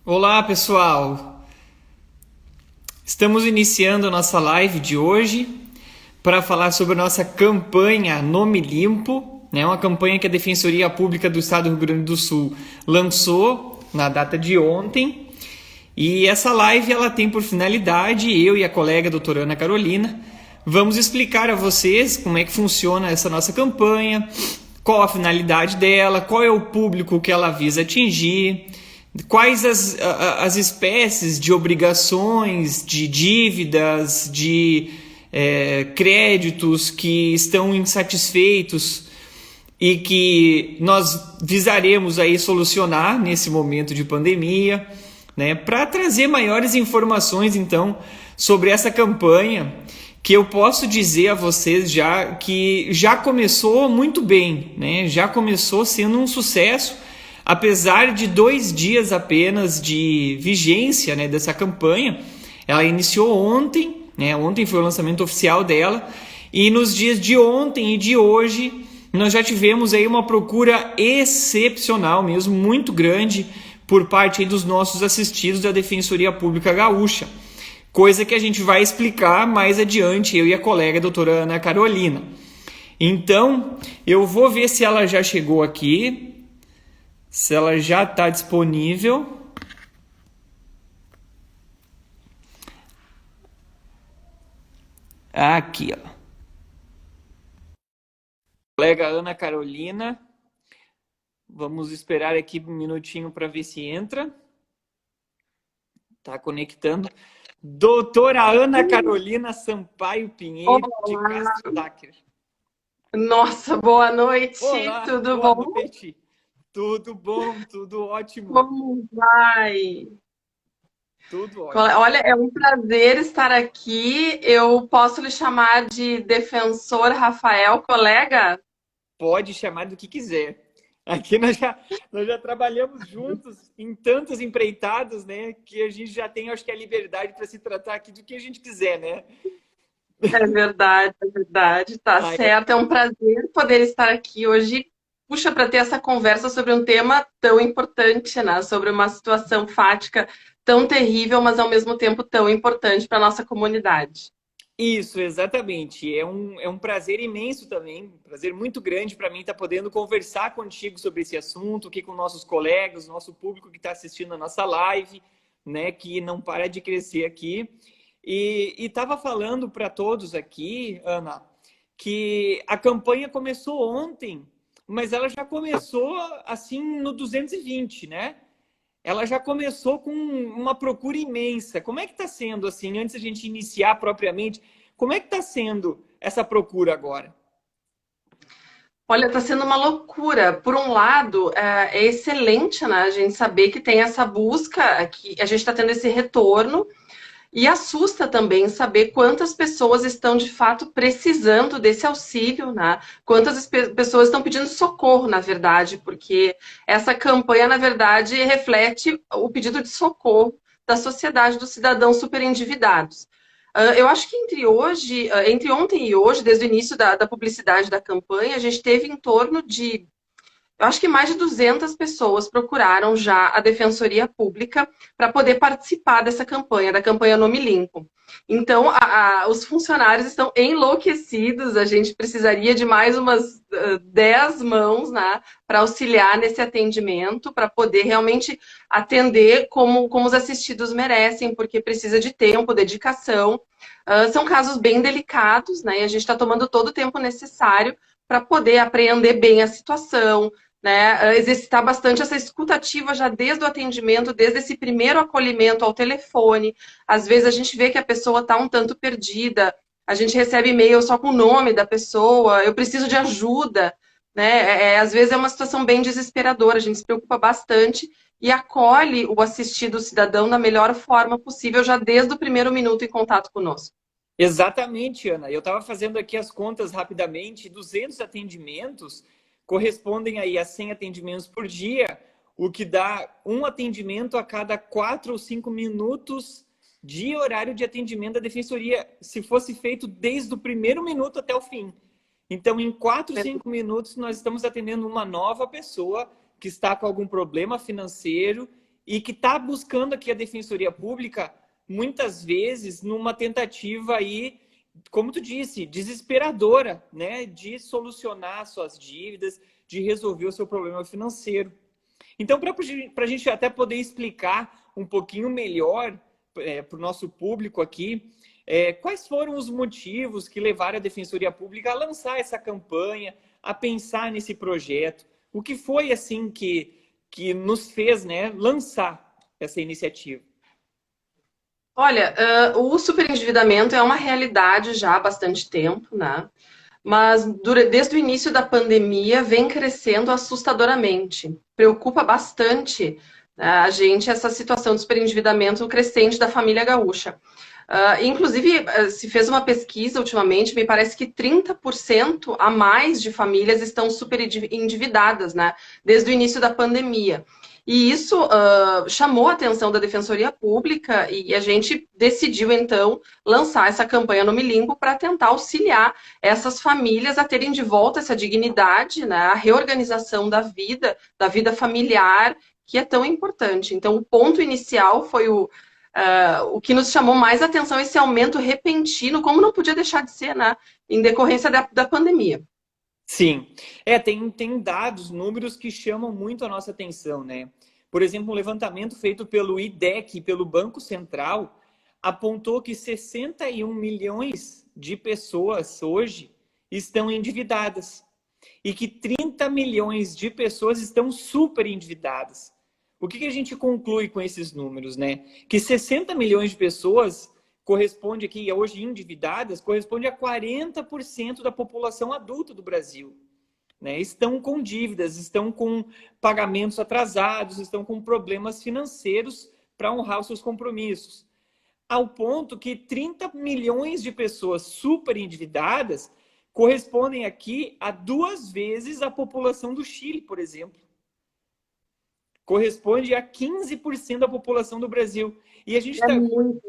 Olá, pessoal! Estamos iniciando a nossa live de hoje para falar sobre a nossa campanha Nome Limpo, né? Uma campanha que a Defensoria Pública do Estado do Rio Grande do Sul lançou na data de ontem. E essa live ela tem por finalidade, eu e a colega doutora Ana Carolina, vamos explicar a vocês como é que funciona essa nossa campanha, qual a finalidade dela, qual é o público que ela visa atingir, quais as espécies de obrigações, de dívidas, de créditos que estão insatisfeitos e que nós visaremos aí solucionar nesse momento de pandemia, né, para trazer maiores informações então sobre essa campanha, que eu posso dizer a vocês já que já começou muito bem, né? Já começou sendo um sucesso, apesar de 2 dias apenas de vigência, né, dessa campanha. Ela iniciou ontem, né? Ontem foi o lançamento oficial dela, e nos dias de ontem e de hoje nós já tivemos aí uma procura excepcional mesmo, muito grande, por parte aí dos nossos assistidos da Defensoria Pública Gaúcha. Coisa que a gente vai explicar mais adiante, eu e a colega a doutora Ana Carolina. Então, eu vou ver se ela já chegou aqui, se ela já está disponível. Aqui, ó. Colega Ana Carolina. Vamos esperar aqui um minutinho para ver se entra. Tá conectando. Doutora Ana Carolina Sampaio Pinheiro de Olá, Castro Dacker. nossa, boa noite, Olá, tudo boa bom? noite. Tudo bom, tudo ótimo. Como vai? Tudo ótimo. Olha, é um prazer estar aqui. Eu posso lhe chamar de defensor Rafael, colega? Pode chamar do que quiser. Aqui nós já trabalhamos juntos em tantas empreitadas, né? Que a gente já tem, acho que, a liberdade para se tratar aqui do que a gente quiser, né? É verdade, tá Ah, é. certo. É um prazer poder estar aqui hoje. Puxa, para ter essa conversa sobre um tema tão importante, né? Sobre uma situação fática tão terrível, mas ao mesmo tempo tão importante para a nossa comunidade. Isso, exatamente. É um prazer imenso também, um prazer muito grande para mim estar podendo conversar contigo sobre esse assunto, aqui com nossos colegas, nosso público que está assistindo a nossa live, né, que não para de crescer aqui. E estava falando para todos aqui, Ana, que a campanha começou ontem, mas ela já começou assim no 220, né? Ela já começou com uma procura imensa. Como é que está sendo, assim, antes da gente iniciar propriamente, como é que está sendo essa procura agora? Olha, está sendo uma loucura. Por um lado, é excelente, né, a gente saber que tem essa busca, que a gente está tendo esse retorno, e assusta também saber quantas pessoas estão de fato precisando desse auxílio, né? Quantas pessoas estão pedindo socorro, na verdade, porque essa campanha, na verdade, reflete o pedido de socorro da sociedade dos cidadãos superendividados. Eu acho que entre ontem e hoje, desde o início da publicidade da campanha, a gente teve em torno de, eu acho que mais de 200 pessoas procuraram já a Defensoria Pública para poder participar dessa campanha, da campanha Nome Limpo. Então, os funcionários estão enlouquecidos, a gente precisaria de mais umas 10 mãos, né, para auxiliar nesse atendimento, para poder realmente atender como os assistidos merecem, porque precisa de tempo, dedicação. São casos bem delicados, né, e a gente está tomando todo o tempo necessário para poder apreender bem a situação, né, exercitar bastante essa escutativa já desde o atendimento, desde esse primeiro acolhimento ao telefone. Às vezes a gente vê que a pessoa está um tanto perdida, a gente recebe e-mail só com o nome da pessoa, eu preciso de ajuda, né? Às vezes é uma situação bem desesperadora, a gente se preocupa bastante e acolhe o assistido cidadão da melhor forma possível, já desde o primeiro minuto em contato conosco. Exatamente, Ana. Eu estava fazendo aqui as contas rapidamente, 200 atendimentos correspondem aí a 100 atendimentos por dia, o que dá um atendimento a cada 4 ou 5 minutos de horário de atendimento da defensoria, se fosse feito desde o primeiro minuto até o fim. Então, em 4, 5 minutos, nós estamos atendendo uma nova pessoa que está com algum problema financeiro e que está buscando aqui a Defensoria Pública, muitas vezes, numa tentativa aí, como tu disse, desesperadora, né, de solucionar suas dívidas, de resolver o seu problema financeiro. Então, para a gente até poder explicar um pouquinho melhor para o nosso público aqui, quais foram os motivos que levaram a Defensoria Pública a lançar essa campanha, a pensar nesse projeto? O que foi assim que nos fez, né, lançar essa iniciativa? Olha, o superendividamento é uma realidade já há bastante tempo, né? Mas desde o início da pandemia vem crescendo assustadoramente. Preocupa bastante, né, a gente essa situação de superendividamento crescente da família gaúcha. Inclusive, se fez uma pesquisa ultimamente, me parece que 30% a mais de famílias estão super endividadas, né? Desde o início da pandemia. E isso chamou a atenção da Defensoria Pública e a gente decidiu, então, lançar essa campanha no Me Limpo para tentar auxiliar essas famílias a terem de volta essa dignidade, né, a reorganização da vida familiar, que é tão importante. Então, o ponto inicial foi o que nos chamou mais atenção, esse aumento repentino, como não podia deixar de ser, né, em decorrência da pandemia. Sim, tem dados, números que chamam muito a nossa atenção, né? Por exemplo, um levantamento feito pelo IDEC, pelo Banco Central, apontou que 61 milhões de pessoas hoje estão endividadas e que 30 milhões de pessoas estão super endividadas. O que a gente conclui com esses números, né? Que 60 milhões de pessoas corresponde aqui, hoje endividadas, corresponde a 40% da população adulta do Brasil. Né? Estão com dívidas, estão com pagamentos atrasados, estão com problemas financeiros para honrar os seus compromissos. Ao ponto que 30 milhões de pessoas super endividadas correspondem aqui a 2 vezes a população do Chile, por exemplo. Corresponde a 15% da população do Brasil. E a gente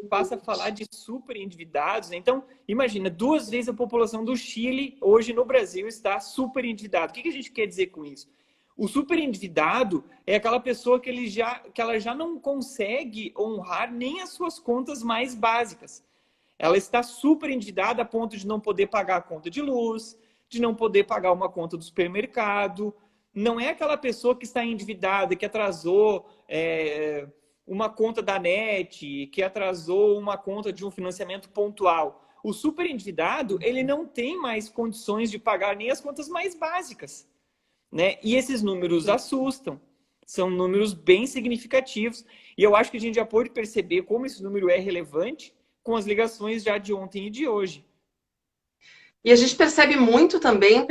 passa a falar de super endividados. Né? Então, imagina, 2 vezes a população do Chile hoje no Brasil está super endividado. O que a gente quer dizer com isso? O super endividado é aquela pessoa que ela já não consegue honrar nem as suas contas mais básicas. Ela está super endividada a ponto de não poder pagar a conta de luz, de não poder pagar uma conta do supermercado. Não é aquela pessoa que está endividada, que atrasou uma conta da NET, que atrasou uma conta de um financiamento pontual. O super endividado, ele não tem mais condições de pagar nem as contas mais básicas. Né? E esses números assustam. São números bem significativos. E eu acho que a gente já pode perceber como esse número é relevante com as ligações já de ontem e de hoje. E a gente percebe muito também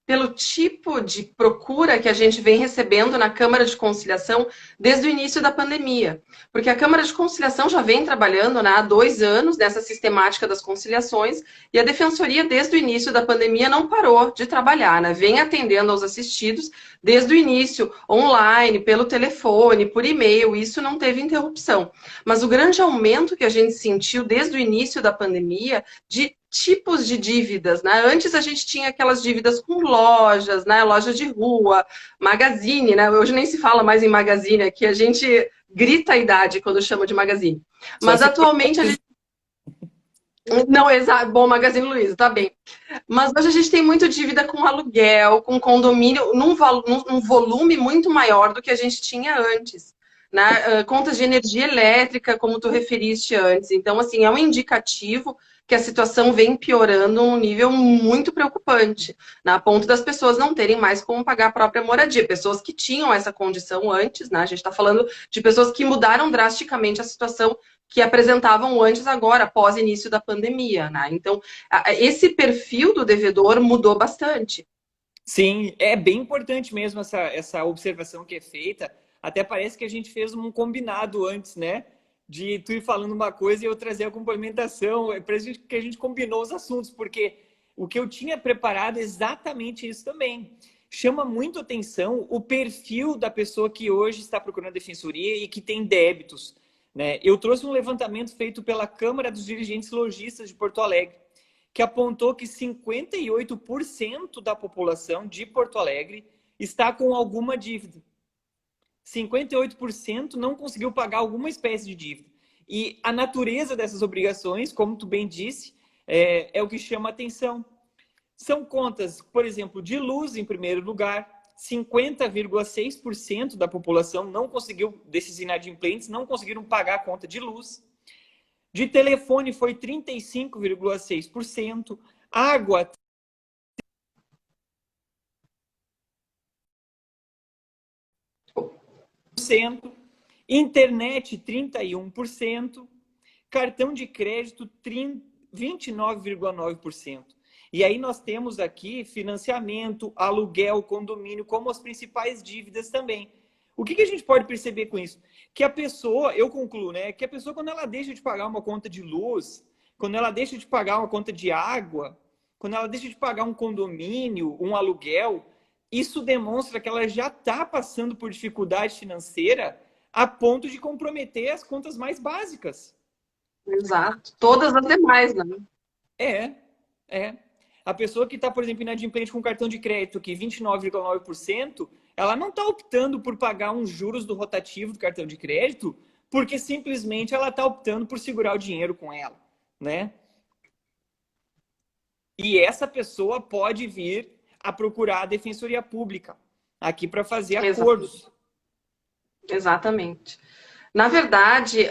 pelo tipo de procura que a gente vem recebendo na Câmara de Conciliação desde o início da pandemia. Porque a Câmara de Conciliação já vem trabalhando, né, há 2 anos nessa sistemática das conciliações e a Defensoria, desde o início da pandemia, não parou de trabalhar, né? Vem atendendo aos assistidos desde o início, online, pelo telefone, por e-mail, isso não teve interrupção. Mas o grande aumento que a gente sentiu desde o início da pandemia de tipos de dívidas, né? Antes a gente tinha aquelas dívidas com lojas, né? Loja de rua, magazine, né? Hoje nem se fala mais em magazine, aqui a gente grita a idade quando chama de magazine. Mas atualmente a gente... Não, exato. Bom, Magazine Luiza, tá bem. Mas hoje a gente tem muito dívida com aluguel, com condomínio, num volume muito maior do que a gente tinha antes. Né? Contas de energia elétrica, como tu referiste antes. Então, assim, é um indicativo que a situação vem piorando a um nível muito preocupante, né? A ponto das pessoas não terem mais como pagar a própria moradia. Pessoas que tinham essa condição antes, né? A gente está falando de pessoas que mudaram drasticamente a situação que apresentavam antes, agora, após início da pandemia, né? Então, esse perfil do devedor mudou bastante. Sim, é bem importante mesmo essa observação que é feita. Até parece que a gente fez um combinado antes, né? De tu ir falando uma coisa e eu trazer a complementação. Parece que a gente combinou os assuntos, porque o que eu tinha preparado é exatamente isso também. Chama muito atenção o perfil da pessoa que hoje está procurando a defensoria e que tem débitos. Né? Eu trouxe um levantamento feito pela Câmara dos Dirigentes Lojistas de Porto Alegre, que apontou que 58% da população de Porto Alegre está com alguma dívida. 58% não conseguiu pagar alguma espécie de dívida. E a natureza dessas obrigações, como tu bem disse, é o que chama atenção. São contas, por exemplo, de luz em primeiro lugar, 50,6% da população não conseguiu, desses inadimplentes, não conseguiram pagar a conta de luz. De telefone foi 35,6%, água internet 31%, cartão de crédito 29,9%. E aí nós temos aqui financiamento, aluguel, condomínio como as principais dívidas também. O que a gente pode perceber com isso? Que a pessoa, eu concluo, né? Que a pessoa, quando ela deixa de pagar uma conta de luz, quando ela deixa de pagar uma conta de água, quando ela deixa de pagar um condomínio, um aluguel, isso demonstra que ela já está passando por dificuldade financeira a ponto de comprometer as contas mais básicas. Exato. Todas as demais, né? É, é. A pessoa que está, por exemplo, inadimplente com cartão de crédito, que 29,9%, ela não está optando por pagar uns juros do rotativo do cartão de crédito, porque simplesmente ela está optando por segurar o dinheiro com ela, né? E essa pessoa pode vir a procurar a Defensoria Pública aqui para fazer acordos. Exatamente. Na verdade,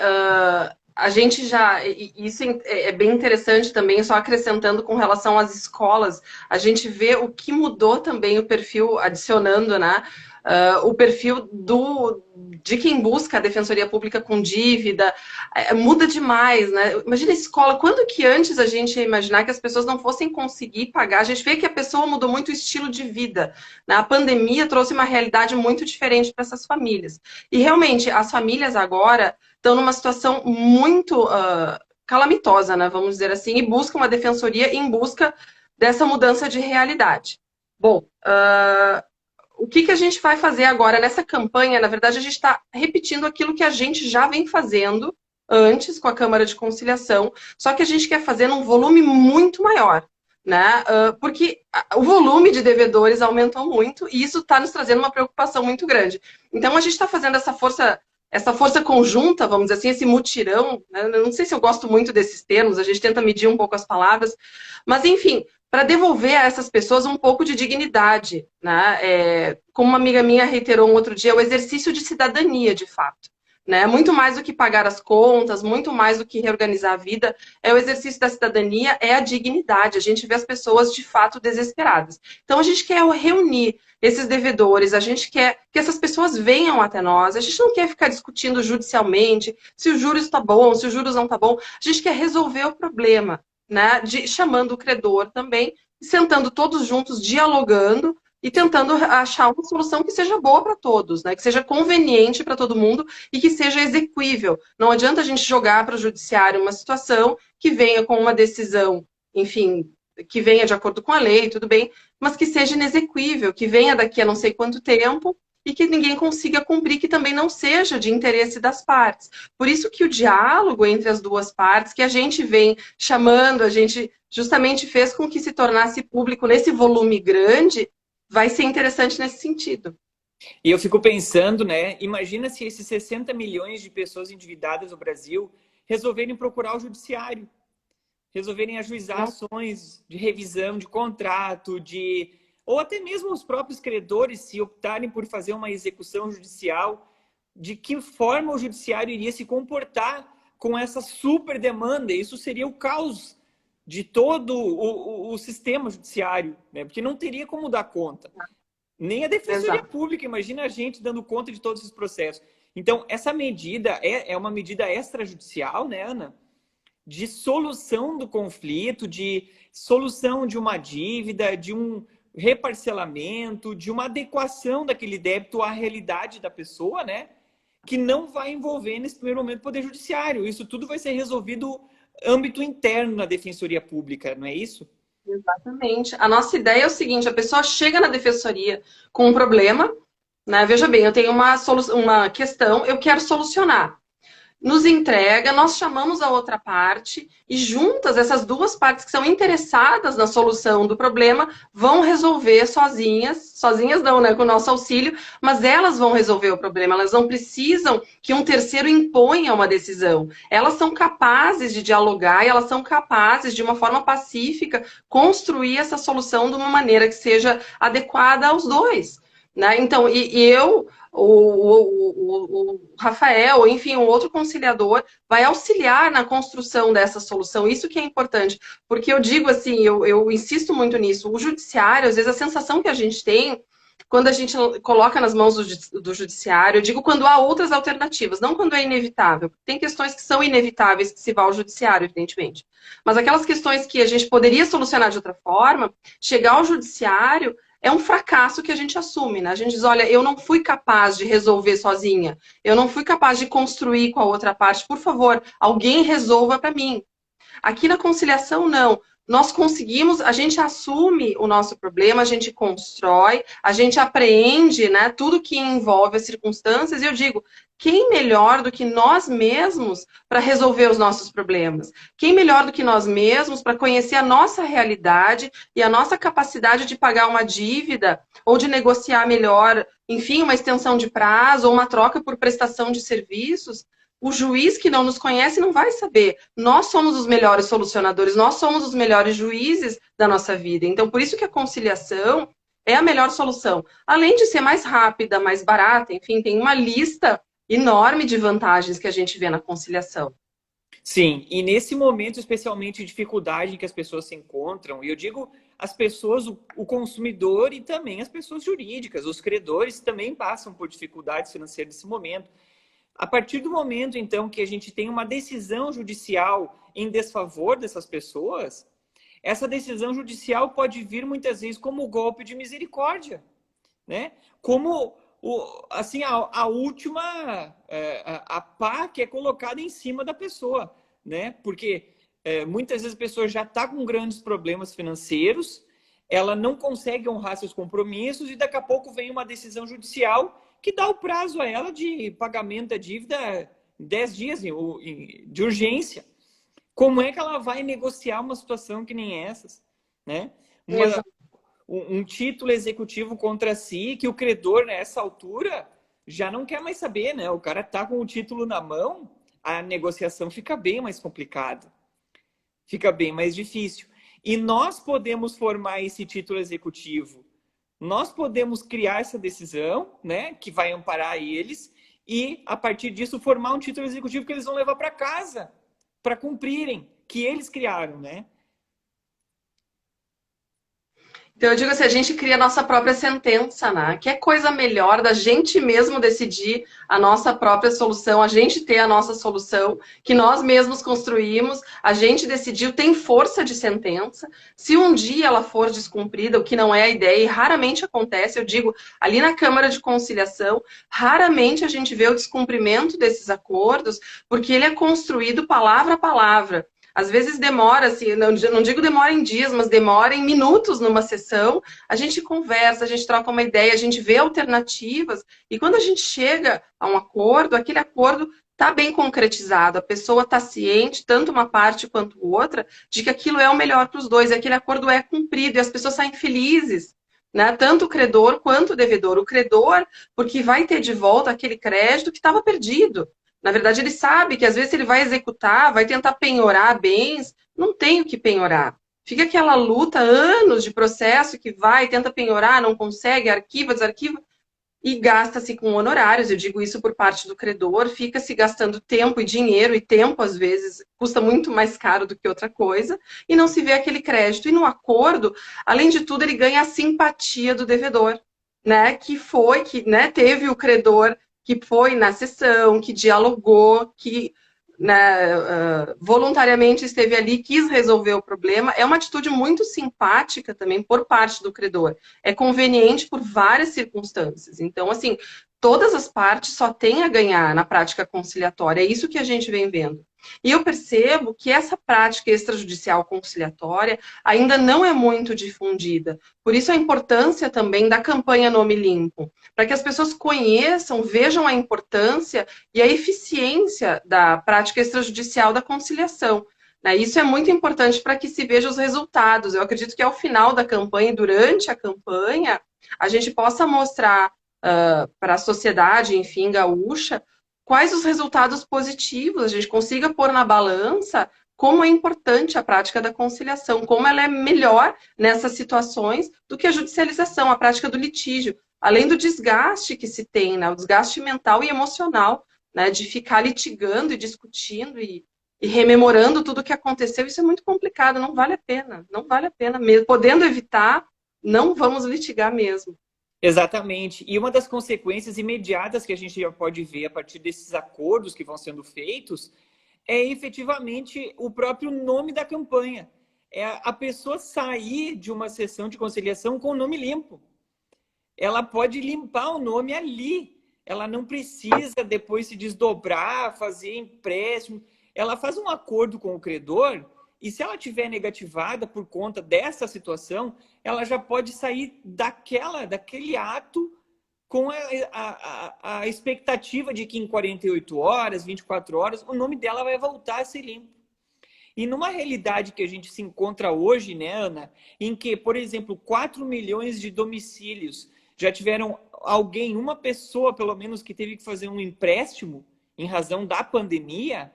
a gente já. Isso é bem interessante também, só acrescentando com relação às escolas, a gente vê o que mudou também o perfil, adicionando, né? O perfil de quem busca a defensoria pública com dívida muda demais, né? Imagina a escola, quando que antes a gente ia imaginar que as pessoas não fossem conseguir pagar? A gente vê que a pessoa mudou muito o estilo de vida, né? A pandemia trouxe uma realidade muito diferente para essas famílias. E realmente, as famílias agora estão numa situação muito calamitosa, né? Vamos dizer assim, e buscam uma defensoria em busca dessa mudança de realidade. Bom, o que a gente vai fazer agora nessa campanha? Na verdade, a gente está repetindo aquilo que a gente já vem fazendo antes com a Câmara de Conciliação, só que a gente quer fazer num volume muito maior, né? Porque o volume de devedores aumentou muito e isso está nos trazendo uma preocupação muito grande. Então, a gente está fazendo essa força conjunta, vamos dizer assim, esse mutirão, né? Eu não sei se eu gosto muito desses termos, a gente tenta medir um pouco as palavras, mas enfim, para devolver a essas pessoas um pouco de dignidade, né? Como uma amiga minha reiterou um outro dia, o exercício de cidadania, de fato. Né? Muito mais do que pagar as contas, muito mais do que reorganizar a vida, é o exercício da cidadania, é a dignidade. A gente vê as pessoas de fato desesperadas. Então a gente quer reunir esses devedores, a gente quer que essas pessoas venham até nós, a gente não quer ficar discutindo judicialmente se o juros está bom, se os juros não está bom, a gente quer resolver o problema. Né, chamando o credor também, sentando todos juntos, dialogando e tentando achar uma solução que seja boa para todos, né, que seja conveniente para todo mundo e que seja exequível. Não adianta a gente jogar para o judiciário uma situação que venha com uma decisão, enfim, que venha de acordo com a lei, tudo bem, mas que seja inexequível, que venha daqui a não sei quanto tempo e que ninguém consiga cumprir, que também não seja de interesse das partes. Por isso que o diálogo entre as duas partes, que a gente vem chamando, a gente justamente fez com que se tornasse público nesse volume grande, vai ser interessante nesse sentido. E eu fico pensando, né? Imagina se esses 60 milhões de pessoas endividadas no Brasil resolverem procurar o judiciário, resolverem ajuizar ações de revisão de contrato, ou até mesmo os próprios credores, se optarem por fazer uma execução judicial, de que forma o judiciário iria se comportar com essa super demanda? Isso seria o caos de todo o sistema judiciário, né? Porque não teria como dar conta. Nem a Defensoria Pública, imagina a gente dando conta de todos esses processos. Então, essa medida é uma medida extrajudicial, né, Ana? De solução do conflito, de solução de uma dívida, de um reparcelamento, de uma adequação daquele débito à realidade da pessoa, né? Que não vai envolver, nesse primeiro momento, o Poder Judiciário. Isso tudo vai ser resolvido no âmbito interno na Defensoria Pública, não é isso? Exatamente. A nossa ideia é o seguinte, a pessoa chega na Defensoria com um problema, né? Veja bem, eu tenho uma questão, eu quero solucionar. nos entrega, nós chamamos a outra parte e juntas, essas duas partes que são interessadas na solução do problema vão resolver sozinhas, sozinhas não, né, com o nosso auxílio, mas elas vão resolver o problema, elas não precisam que um terceiro imponha uma decisão. Elas são capazes de dialogar e elas são capazes, de uma forma pacífica, construir essa solução de uma maneira que seja adequada aos dois. Né? Então, o Rafael, enfim, um outro conciliador, vai auxiliar na construção dessa solução. Isso que é importante, porque eu digo assim, eu insisto muito nisso, o judiciário, às vezes a sensação que a gente tem, quando a gente coloca nas mãos do judiciário, eu digo quando há outras alternativas, não quando é inevitável. Tem questões que são inevitáveis que se vá ao judiciário, evidentemente. Mas aquelas questões que a gente poderia solucionar de outra forma, chegar ao judiciário é um fracasso que a gente assume, né? A gente diz, olha, eu não fui capaz de resolver sozinha, eu não fui capaz de construir com a outra parte, por favor, alguém resolva para mim. Aqui na conciliação, não. Nós conseguimos, a gente assume o nosso problema, a gente constrói, a gente apreende, né, tudo que envolve as circunstâncias, e eu digo, quem melhor do que nós mesmos para resolver os nossos problemas? Quem melhor do que nós mesmos para conhecer a nossa realidade e a nossa capacidade de pagar uma dívida ou de negociar melhor, enfim, uma extensão de prazo ou uma troca por prestação de serviços? O juiz que não nos conhece não vai saber. Nós somos os melhores solucionadores, nós somos os melhores juízes da nossa vida. Então, por isso que a conciliação é a melhor solução. Além de ser mais rápida, mais barata, enfim, tem uma lista enorme de vantagens que a gente vê na conciliação. Sim, e nesse momento, especialmente de dificuldade em que as pessoas se encontram, e eu digo as pessoas, o consumidor e também as pessoas jurídicas, os credores também passam por dificuldades financeiras nesse momento. A partir do momento, então, que a gente tem uma decisão judicial em desfavor dessas pessoas, essa decisão judicial pode vir muitas vezes como golpe de misericórdia, né? Como assim, a última a pá que é colocada em cima da pessoa, né? Porque muitas vezes a pessoa já está com grandes problemas financeiros, ela não consegue honrar seus compromissos e daqui a pouco vem uma decisão judicial que dá o prazo a ela de pagamento da dívida 10 dias de urgência. Como é que ela vai negociar uma situação que nem essas, né? Um título executivo contra si, que o credor, nessa altura, já não quer mais saber, né? O cara tá com o título na mão, a negociação fica bem mais complicada. Fica bem mais difícil. E nós podemos formar esse título executivo. Nós podemos criar essa decisão, né, que vai amparar eles, e, a partir disso, formar um título executivo que eles vão levar para casa, para cumprirem, que eles criaram, né? Então, eu digo assim, a gente cria a nossa própria sentença, né? Que é coisa melhor da gente mesmo decidir a nossa própria solução, a gente ter a nossa solução, que nós mesmos construímos, a gente decidiu, tem força de sentença. Se um dia ela for descumprida, o que não é a ideia, e raramente acontece, eu digo, ali na Câmara de Conciliação, raramente a gente vê o descumprimento desses acordos, porque ele é construído palavra a palavra. Às vezes demora, assim, não digo demora em dias, mas demora em minutos numa sessão. A gente conversa, a gente troca uma ideia, a gente vê alternativas. E quando a gente chega a um acordo, aquele acordo está bem concretizado. A pessoa está ciente, tanto uma parte quanto outra, de que aquilo é o melhor para os dois. E aquele acordo é cumprido e as pessoas saem felizes. Né? Tanto o credor quanto o devedor. O credor, porque vai ter de volta aquele crédito que estava perdido. Na verdade, ele sabe que às vezes ele vai executar, vai tentar penhorar bens, não tem o que penhorar. Fica aquela luta, anos de processo que vai, tenta penhorar, não consegue, arquiva, desarquiva, e gasta-se com honorários, eu digo isso por parte do credor, fica se gastando tempo e dinheiro, e tempo às vezes custa muito mais caro do que outra coisa, e não se vê aquele crédito. E no acordo, além de tudo, ele ganha a simpatia do devedor, né? Que né, teve o credor que foi na sessão, que dialogou, que né, voluntariamente esteve ali, quis resolver o problema. É uma atitude muito simpática também por parte do credor. É conveniente por várias circunstâncias. Então, assim, todas as partes só têm a ganhar na prática conciliatória. É isso que a gente vem vendo. E eu percebo que essa prática extrajudicial conciliatória ainda não é muito difundida. Por isso a importância também da campanha Nome Limpo, para que as pessoas conheçam, vejam a importância e a eficiência da prática extrajudicial da conciliação. Né? Isso é muito importante para que se veja os resultados. Eu acredito que ao final da campanha e durante a campanha, a gente possa mostrar para a sociedade, enfim, gaúcha, quais os resultados positivos, a gente consiga pôr na balança como é importante a prática da conciliação, como ela é melhor nessas situações do que a judicialização, a prática do litígio, além do desgaste que se tem, né, o desgaste mental e emocional, né, de ficar litigando e discutindo e rememorando tudo o que aconteceu, isso é muito complicado, não vale a pena, não vale a pena mesmo. Podendo evitar, não vamos litigar mesmo. Exatamente. E uma das consequências imediatas que a gente já pode ver a partir desses acordos que vão sendo feitos é efetivamente o próprio nome da campanha. É a pessoa sair de uma sessão de conciliação com o nome limpo. Ela pode limpar o nome ali. Ela não precisa depois se desdobrar, fazer empréstimo. Ela faz um acordo com o credor e se ela tiver negativada por conta dessa situação, ela já pode sair daquele ato com a expectativa de que em 48 horas, 24 horas, o nome dela vai voltar a ser limpo. E numa realidade que a gente se encontra hoje, né, Ana, em que, por exemplo, 4 milhões de domicílios já tiveram alguém, uma pessoa pelo menos, que teve que fazer um empréstimo em razão da pandemia.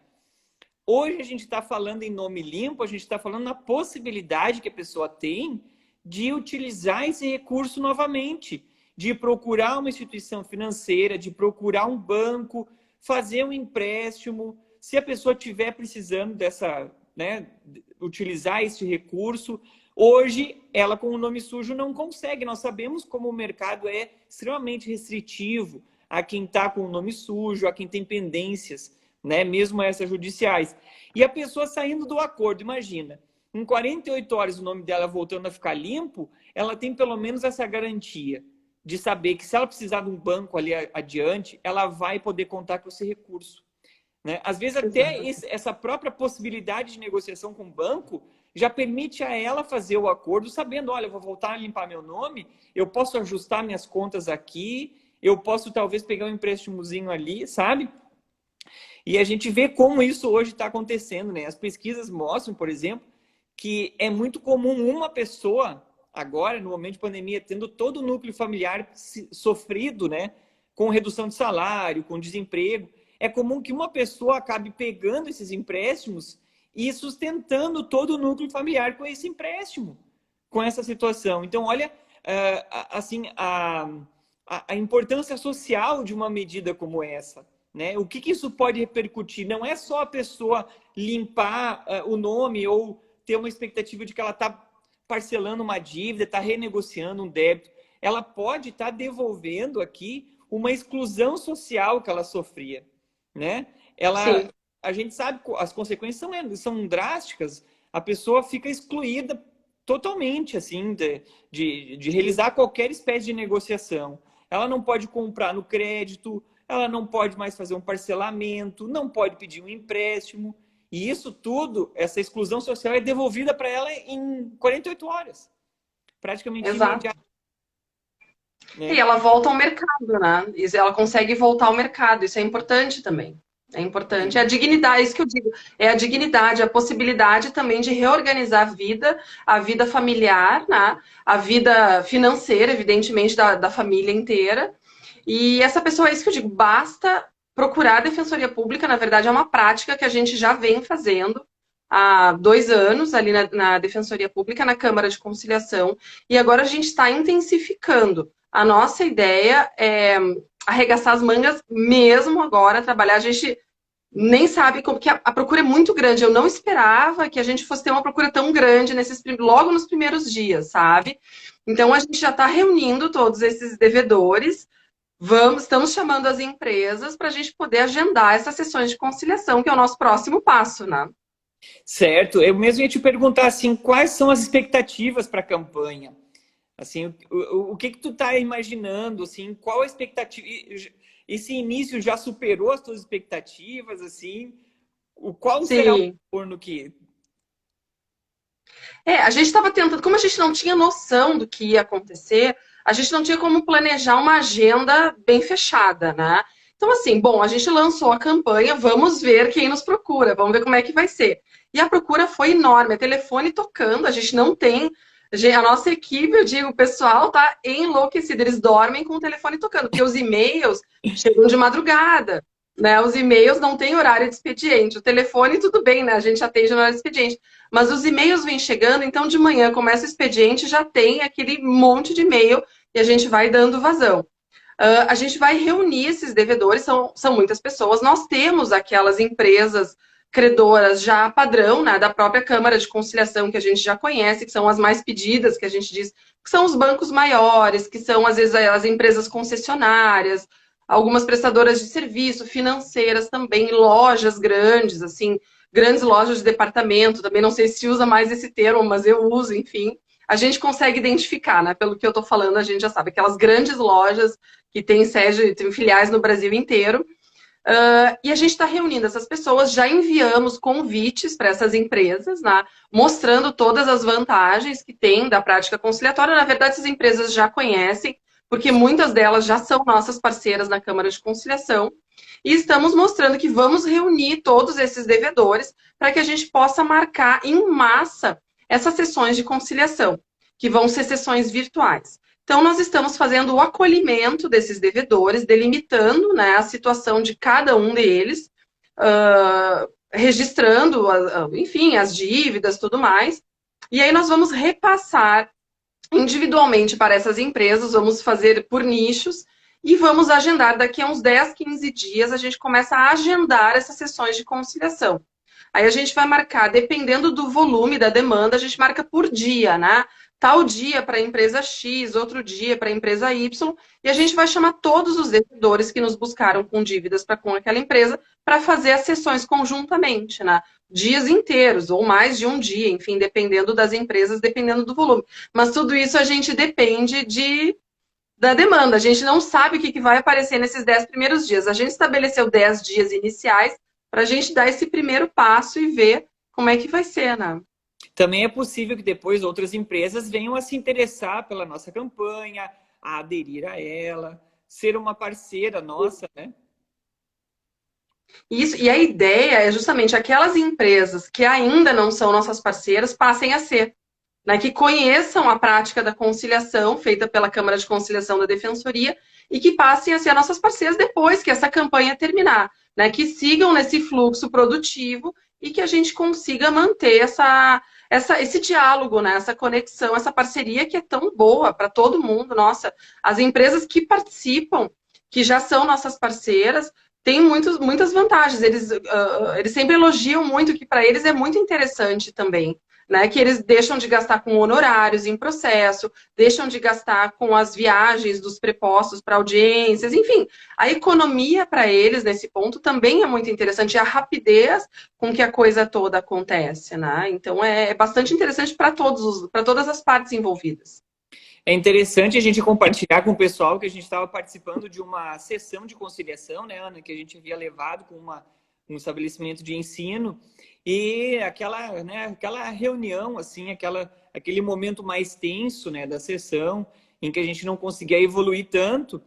Hoje a gente está falando em nome limpo, a gente está falando na possibilidade que a pessoa tem de utilizar esse recurso novamente, de procurar uma instituição financeira, de procurar um banco, fazer um empréstimo. Se a pessoa estiver precisando utilizar esse recurso, hoje ela com o nome sujo não consegue. Nós sabemos como o mercado é extremamente restritivo a quem está com o nome sujo, a quem tem pendências, né, mesmo essas judiciais. E a pessoa saindo do acordo, imagina, em 48 horas o nome dela voltando a ficar limpo, ela tem pelo menos essa garantia de saber que se ela precisar de um banco ali adiante, ela vai poder contar com esse recurso. Né? Às vezes até essa própria possibilidade de negociação com o banco já permite a ela fazer o acordo sabendo, olha, eu vou voltar a limpar meu nome, eu posso ajustar minhas contas aqui, eu posso talvez pegar um empréstimozinho ali, sabe? E a gente vê como isso hoje está acontecendo, né? As pesquisas mostram, por exemplo, que é muito comum uma pessoa, agora, no momento de pandemia, tendo todo o núcleo familiar sofrido, né? Com redução de salário, com desemprego, é comum que uma pessoa acabe pegando esses empréstimos e sustentando todo o núcleo familiar com esse empréstimo, com essa situação. Então, olha, assim, a importância social de uma medida como essa. Né? O que isso pode repercutir? Não é só a pessoa limpar o nome ou ter uma expectativa de que ela está parcelando uma dívida, está renegociando um débito. Ela pode estar devolvendo aqui uma exclusão social que ela sofria. Né? A gente sabe que as consequências são drásticas. A pessoa fica excluída totalmente assim, de realizar qualquer espécie de negociação. Ela não pode comprar no crédito, ela não pode mais fazer um parcelamento, não pode pedir um empréstimo. E isso tudo, essa exclusão social é devolvida para ela em 48 horas. Praticamente imediato. Né? E ela volta ao mercado, né? Ela consegue voltar ao mercado, isso é importante também. É importante. Sim. É a dignidade, é isso que eu digo. É a dignidade, a possibilidade também de reorganizar a vida familiar, né? A vida financeira, evidentemente, da família inteira. E essa pessoa, é isso que eu digo, basta procurar a Defensoria Pública, na verdade é uma prática que a gente já vem fazendo há 2 anos ali na Defensoria Pública, na Câmara de Conciliação, e agora a gente está intensificando. A nossa ideia é arregaçar as mangas mesmo agora, trabalhar, a gente nem sabe como, que a procura é muito grande, eu não esperava que a gente fosse ter uma procura tão grande logo nos primeiros dias, sabe? Então a gente já está reunindo todos esses devedores, estamos chamando as empresas para a gente poder agendar essas sessões de conciliação, que é o nosso próximo passo, né? Certo. Eu mesmo ia te perguntar, assim, quais são as expectativas para a campanha? Assim, o que tu está imaginando? Assim, qual a expectativa? Esse início já superou as tuas expectativas? Assim, Qual será o Sim. retorno que... A gente estava tentando, como a gente não tinha noção do que ia acontecer, a gente não tinha como planejar uma agenda bem fechada, né? Então, assim, bom, a gente lançou a campanha, vamos ver quem nos procura, vamos ver como é que vai ser. E a procura foi enorme, é telefone tocando, a gente não tem. A nossa equipe, eu digo, o pessoal tá enlouquecido, eles dormem com o telefone tocando, porque os e-mails chegam de madrugada, né? Os e-mails não têm horário de expediente, o telefone tudo bem, né? A gente atende no horário de expediente. Mas os e-mails vêm chegando, então de manhã começa o expediente, já tem aquele monte de e-mail e a gente vai dando vazão. A gente vai reunir esses devedores, são muitas pessoas. Nós temos aquelas empresas credoras já padrão, né, da própria Câmara de Conciliação, que a gente já conhece, que são as mais pedidas, que a gente diz, que são os bancos maiores, que são, às vezes, as empresas concessionárias, algumas prestadoras de serviço, financeiras também, lojas grandes, assim, grandes lojas de departamento, também não sei se usa mais esse termo, mas eu uso, enfim. A gente consegue identificar, né? Pelo que eu estou falando, a gente já sabe. Aquelas grandes lojas que têm sede, têm filiais no Brasil inteiro. E a gente está reunindo essas pessoas, já enviamos convites para essas empresas, né, mostrando todas as vantagens que tem da prática conciliatória. Na verdade, essas empresas já conhecem, porque muitas delas já são nossas parceiras na Câmara de Conciliação. E estamos mostrando que vamos reunir todos esses devedores para que a gente possa marcar em massa essas sessões de conciliação, que vão ser sessões virtuais. Então, nós estamos fazendo o acolhimento desses devedores, delimitando, né, a situação de cada um deles, registrando, enfim, as dívidas, tudo mais. E aí nós vamos repassar individualmente para essas empresas, vamos fazer por nichos e vamos agendar daqui a uns 10, 15 dias, a gente começa a agendar essas sessões de conciliação. Aí a gente vai marcar, dependendo do volume da demanda, a gente marca por dia, né? Tal dia para a empresa X, outro dia para a empresa Y, e a gente vai chamar todos os devedores que nos buscaram com dívidas para com aquela empresa para fazer as sessões conjuntamente, né? Dias inteiros, ou mais de um dia, enfim, dependendo das empresas, dependendo do volume. Mas tudo isso a gente depende da demanda. A gente não sabe o que vai aparecer nesses 10 primeiros dias. A gente estabeleceu 10 dias iniciais para a gente dar esse primeiro passo e ver como é que vai ser, né? Também é possível que depois outras empresas venham a se interessar pela nossa campanha, a aderir a ela, ser uma parceira nossa, né? Isso, e a ideia é justamente aquelas empresas que ainda não são nossas parceiras passem a ser, né, que conheçam a prática da conciliação feita pela Câmara de Conciliação da Defensoria e que passem a ser nossas parceiras depois que essa campanha terminar, né, que sigam nesse fluxo produtivo e que a gente consiga manter esse diálogo, né, essa conexão, essa parceria que é tão boa para todo mundo. Nossa, as empresas que participam, que já são nossas parceiras, têm muitas vantagens. Eles sempre elogiam muito, que para eles é muito interessante também, né, que eles deixam de gastar com honorários em processo, deixam de gastar com as viagens dos prepostos para audiências, enfim, a economia para eles nesse ponto também é muito interessante, a rapidez com que a coisa toda acontece, né? Então é bastante interessante para todas as partes envolvidas. É interessante a gente compartilhar com o pessoal que a gente estava participando de uma sessão de conciliação, né, Ana, que a gente havia levado com um estabelecimento de ensino, e aquela reunião, assim, aquele momento mais tenso, né, da sessão, em que a gente não conseguia evoluir tanto.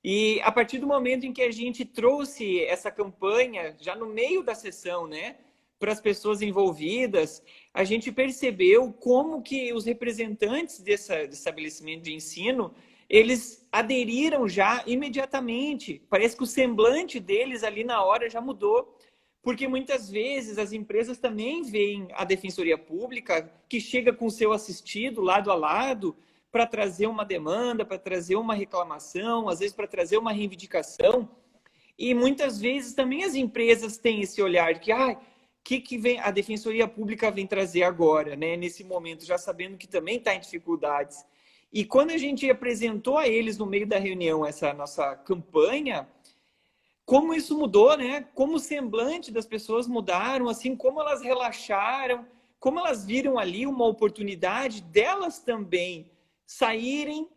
E a partir do momento em que a gente trouxe essa campanha, já no meio da sessão, né, para as pessoas envolvidas, a gente percebeu como que os representantes desse estabelecimento de ensino, eles aderiram já imediatamente. Parece que o semblante deles ali na hora já mudou. Porque muitas vezes as empresas também veem a Defensoria Pública, que chega com o seu assistido lado a lado, para trazer uma demanda, para trazer uma reclamação, às vezes para trazer uma reivindicação. E muitas vezes também as empresas têm esse olhar de que que vem, a Defensoria Pública vem trazer agora, né? Nesse momento, já sabendo que também está em dificuldades. E quando a gente apresentou a eles no meio da reunião essa nossa campanha, como isso mudou, né? Como o semblante das pessoas mudaram, assim, como elas relaxaram, como elas viram ali uma oportunidade delas também saírem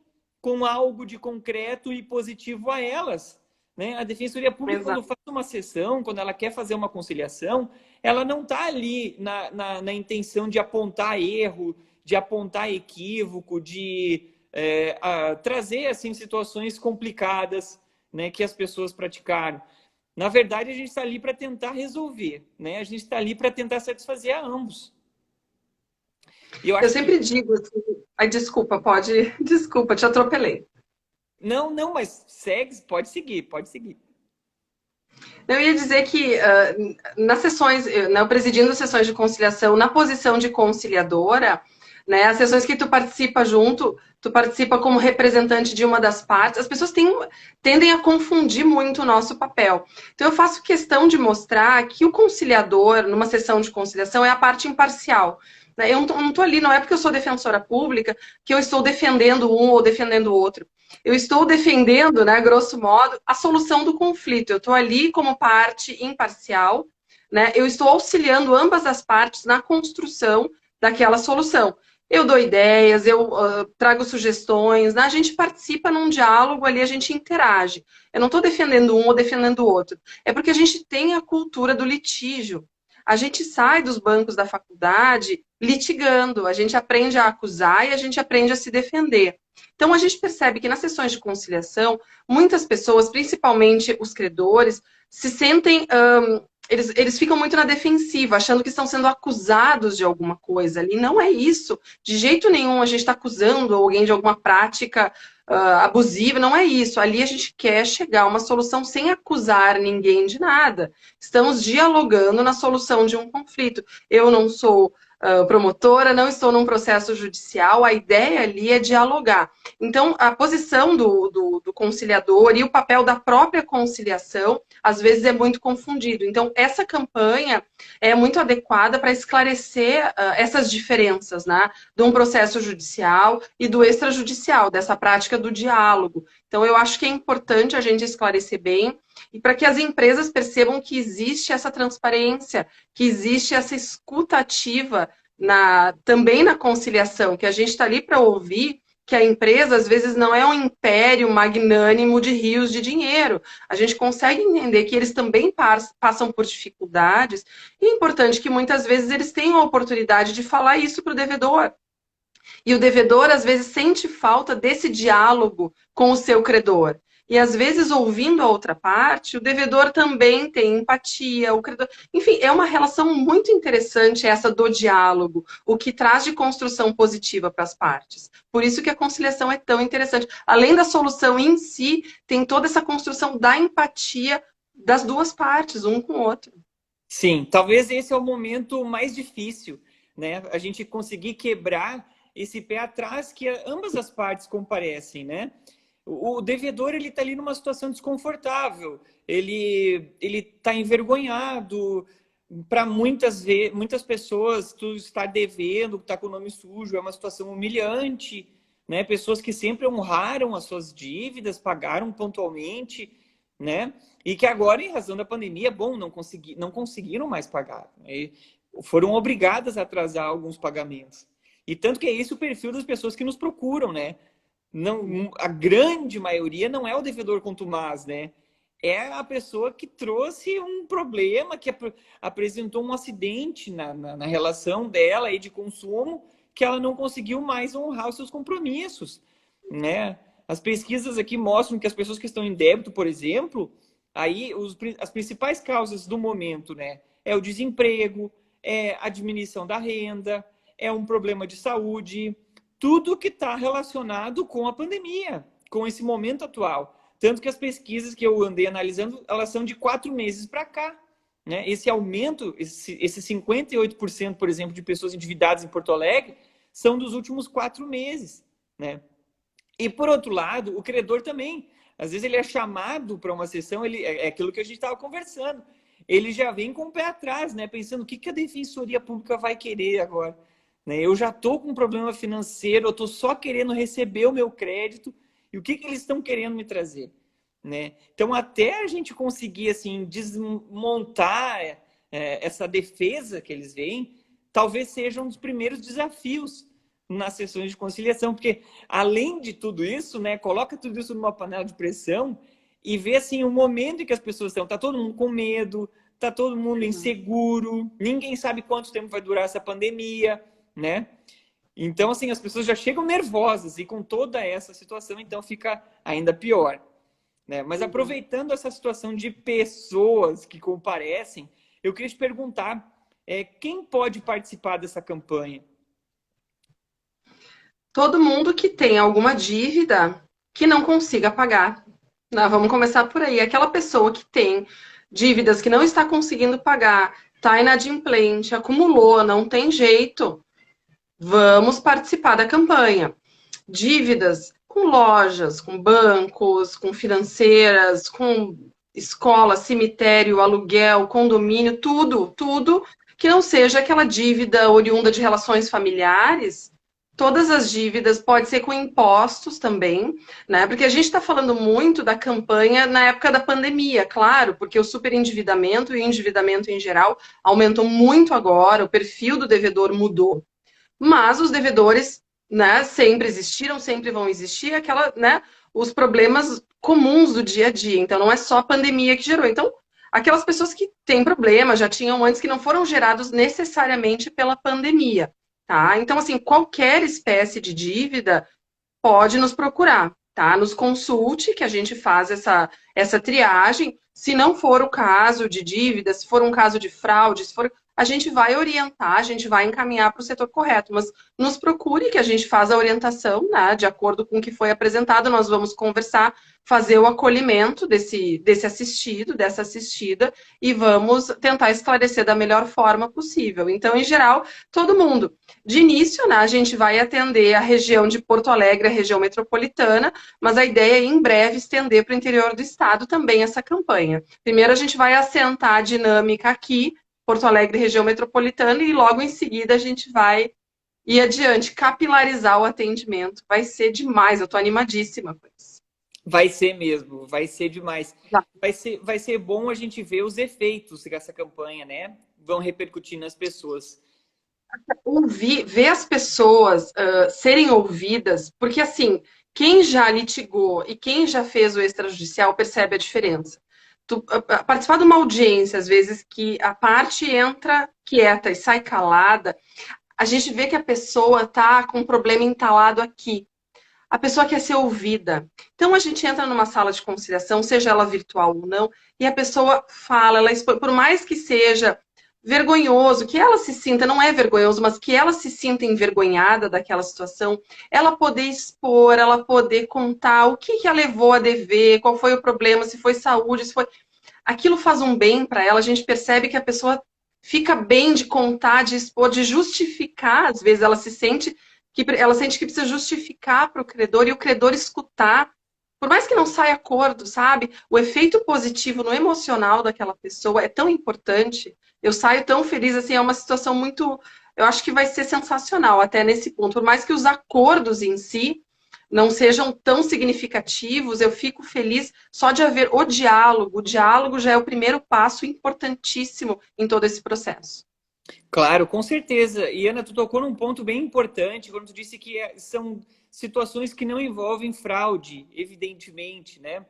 com algo de concreto e positivo a elas, né? A Defensoria Pública, Exato. quando faz uma sessão, quando ela quer fazer uma conciliação, ela não está ali na intenção de apontar erro, de apontar equívoco, de trazer assim, situações complicadas, né, que as pessoas praticaram. Na verdade, a gente está ali para tentar resolver, né? A gente está ali para tentar satisfazer a ambos. E eu Eu acho sempre que... digo assim, ai, desculpa, pode, desculpa, te atropelei. Não, mas segue, pode seguir, pode seguir. Eu ia dizer que nas sessões, né, eu presidindo sessões de conciliação, na posição de conciliadora, né, as sessões que tu participa junto, tu participa como representante de uma das partes, as pessoas tendem a confundir muito o nosso papel. Então eu faço questão de mostrar que o conciliador, numa sessão de conciliação, é a parte imparcial. Né? Eu não estou ali, não é porque eu sou defensora pública que eu estou defendendo um ou defendendo o outro. Eu estou defendendo, né, grosso modo, a solução do conflito. Eu estou ali como parte imparcial, né? Eu estou auxiliando ambas as partes na construção daquela solução. Eu dou ideias, eu trago sugestões, né? A gente participa num diálogo ali, a gente interage. Eu não estou defendendo um ou defendendo o outro. É porque a gente tem a cultura do litígio. A gente sai dos bancos da faculdade litigando, a gente aprende a acusar e a gente aprende a se defender. Então, a gente percebe que nas sessões de conciliação, muitas pessoas, principalmente os credores, se sentem. Eles ficam muito na defensiva, achando que estão sendo acusados de alguma coisa ali. Não é isso. De jeito nenhum a gente está acusando alguém de alguma prática abusiva, não é isso. Ali a gente quer chegar a uma solução sem acusar ninguém de nada. Estamos dialogando na solução de um conflito. Eu não sou promotora, não estou num processo judicial, a ideia ali é dialogar. Então, a posição do conciliador e o papel da própria conciliação, às vezes, é muito confundido. Então, essa campanha é muito adequada para esclarecer essas diferenças, né, de um processo judicial e do extrajudicial, dessa prática do diálogo. Então, eu acho que é importante a gente esclarecer bem e para que as empresas percebam que existe essa transparência, que existe essa escuta ativa também na conciliação, que a gente está ali para ouvir que a empresa, às vezes, não é um império magnânimo de rios de dinheiro. A gente consegue entender que eles também passam por dificuldades e é importante que, muitas vezes, eles tenham a oportunidade de falar isso para o devedor. E o devedor, às vezes, sente falta desse diálogo com o seu credor. E, às vezes, ouvindo a outra parte, o devedor também tem empatia, o credor... Enfim, é uma relação muito interessante essa do diálogo, o que traz de construção positiva para as partes. Por isso que a conciliação é tão interessante. Além da solução em si, tem toda essa construção da empatia das duas partes, um com o outro. Sim, talvez esse é o momento mais difícil, né? A gente conseguir quebrar esse pé atrás que ambas as partes comparecem, né? O devedor, ele está ali numa situação desconfortável, ele está envergonhado. Para muitas pessoas, tu estar devendo, estar com o nome sujo, é uma situação humilhante, né? Pessoas que sempre honraram as suas dívidas, pagaram pontualmente, né? E que agora, em razão da pandemia, não conseguiram mais pagar, né? Foram obrigadas a atrasar alguns pagamentos. E tanto que é esse o perfil das pessoas que nos procuram, né? Não, a grande maioria não é o devedor contumaz, né? É a pessoa que trouxe um problema, que apresentou um acidente na relação dela aí de consumo, que ela não conseguiu mais honrar os seus compromissos, né? As pesquisas aqui mostram que as pessoas que estão em débito, por exemplo, aí as principais causas do momento, né? É o desemprego, é a diminuição da renda, é um problema de saúde, tudo que está relacionado com a pandemia, com esse momento atual. Tanto que as pesquisas que eu andei analisando, elas são de 4 meses para cá, né? Esse aumento, esse 58%, por exemplo, de pessoas endividadas em Porto Alegre, são dos últimos 4 meses, né? E, por outro lado, o credor também. Às vezes ele é chamado para uma sessão, é aquilo que a gente estava conversando. Ele já vem com o pé atrás, né? Pensando o que a Defensoria Pública vai querer agora. Eu já estou com um problema financeiro, eu estou só querendo receber o meu crédito, e o que eles estão querendo me trazer? Né? Então, até a gente conseguir assim, desmontar essa defesa que eles veem, talvez seja um dos primeiros desafios nas sessões de conciliação, porque além de tudo isso, né, coloca tudo isso numa panela de pressão e vê assim, o momento em que as pessoas estão, está todo mundo com medo, tá todo mundo inseguro, ninguém sabe quanto tempo vai durar essa pandemia, né? Então, assim, as pessoas já chegam nervosas e com toda essa situação, então fica ainda pior, né? Mas aproveitando essa situação de pessoas que comparecem, eu queria te perguntar, quem pode participar dessa campanha? Todo mundo que tem alguma dívida que não consiga pagar. Vamos começar por aí. Aquela pessoa que tem dívidas que não está conseguindo pagar, está inadimplente, acumulou, não tem jeito, vamos participar da campanha. Dívidas com lojas, com bancos, com financeiras, com escola, cemitério, aluguel, condomínio, tudo, tudo que não seja aquela dívida oriunda de relações familiares. Todas as dívidas, pode ser com impostos também, né? Porque a gente está falando muito da campanha na época da pandemia, claro, porque o superendividamento e o endividamento em geral aumentou muito agora, o perfil do devedor mudou. Mas os devedores, né, sempre existiram, sempre vão existir, né, os problemas comuns do dia a dia. Então, não é só a pandemia que gerou. Então, aquelas pessoas que têm problema, já tinham antes, que não foram gerados necessariamente pela pandemia, tá? Então, assim, qualquer espécie de dívida pode nos procurar, tá? Nos consulte, que a gente faz essa triagem. Se não for o caso de dívida, se for um caso de fraude, se for, a gente vai orientar, a gente vai encaminhar para o setor correto, mas nos procure que a gente faz a orientação, né, de acordo com o que foi apresentado, nós vamos conversar, fazer o acolhimento desse assistido, dessa assistida, e vamos tentar esclarecer da melhor forma possível. Então, em geral, todo mundo. De início, né, a gente vai atender a região de Porto Alegre, a região metropolitana, mas a ideia é, em breve, estender para o interior do estado também essa campanha. Primeiro, a gente vai assentar a dinâmica aqui, Porto Alegre, região metropolitana, e logo em seguida a gente vai ir adiante, capilarizar o atendimento. Vai ser demais, eu estou animadíssima com isso. Vai ser mesmo, vai ser demais. Vai ser bom a gente ver os efeitos que essa campanha, né, vão repercutir nas pessoas. Ver as pessoas serem ouvidas, porque assim, quem já litigou e quem já fez o extrajudicial percebe a diferença. Participar de uma audiência, às vezes, que a parte entra quieta e sai calada, a gente vê que a pessoa está com um problema entalado aqui. A pessoa quer ser ouvida. Então a gente entra numa sala de conciliação, seja ela virtual ou não, e a pessoa fala, ela expõe, por mais que seja vergonhoso, que ela se sinta, não é vergonhoso, mas que ela se sinta envergonhada daquela situação, ela poder expor, ela poder contar o que a levou a dever, qual foi o problema, se foi saúde, se foi. Aquilo faz um bem para ela, a gente percebe que a pessoa fica bem de contar, de expor, de justificar, às vezes ela sente que precisa justificar para o credor e o credor escutar. Por mais que não saia acordo, sabe? O efeito positivo no emocional daquela pessoa é tão importante. Eu saio tão feliz, assim, é uma situação muito. Eu acho que vai ser sensacional até nesse ponto. Por mais que os acordos em si não sejam tão significativos, eu fico feliz só de haver o diálogo. O diálogo já é o primeiro passo importantíssimo em todo esse processo. Claro, com certeza. E Ana, tu tocou num ponto bem importante quando tu disse que são situações que não envolvem fraude, evidentemente, né?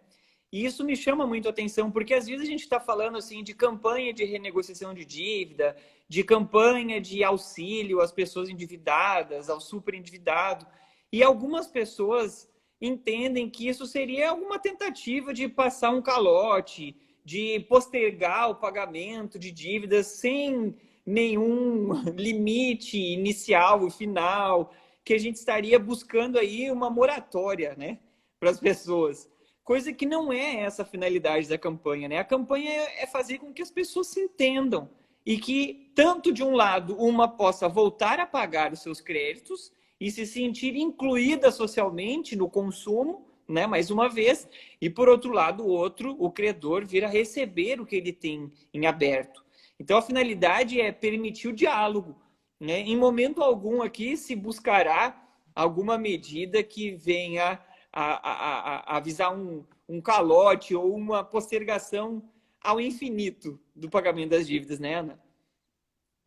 E isso me chama muito a atenção, porque às vezes a gente está falando assim de campanha de renegociação de dívida, de campanha de auxílio às pessoas endividadas, ao superendividado, e algumas pessoas entendem que isso seria alguma tentativa de passar um calote, de postergar o pagamento de dívidas sem nenhum limite inicial e final, que a gente estaria buscando aí uma moratória, né, para as pessoas. Coisa que não é essa a finalidade da campanha, né? A campanha é fazer com que as pessoas se entendam e que, tanto de um lado, uma possa voltar a pagar os seus créditos e se sentir incluída socialmente no consumo, né? Mais uma vez, e por outro lado, o outro, o credor, vir a receber o que ele tem em aberto. Então, a finalidade é permitir o diálogo, né? Em momento algum aqui se buscará alguma medida que venha a avisar um calote ou uma postergação ao infinito do pagamento das dívidas, né, Ana?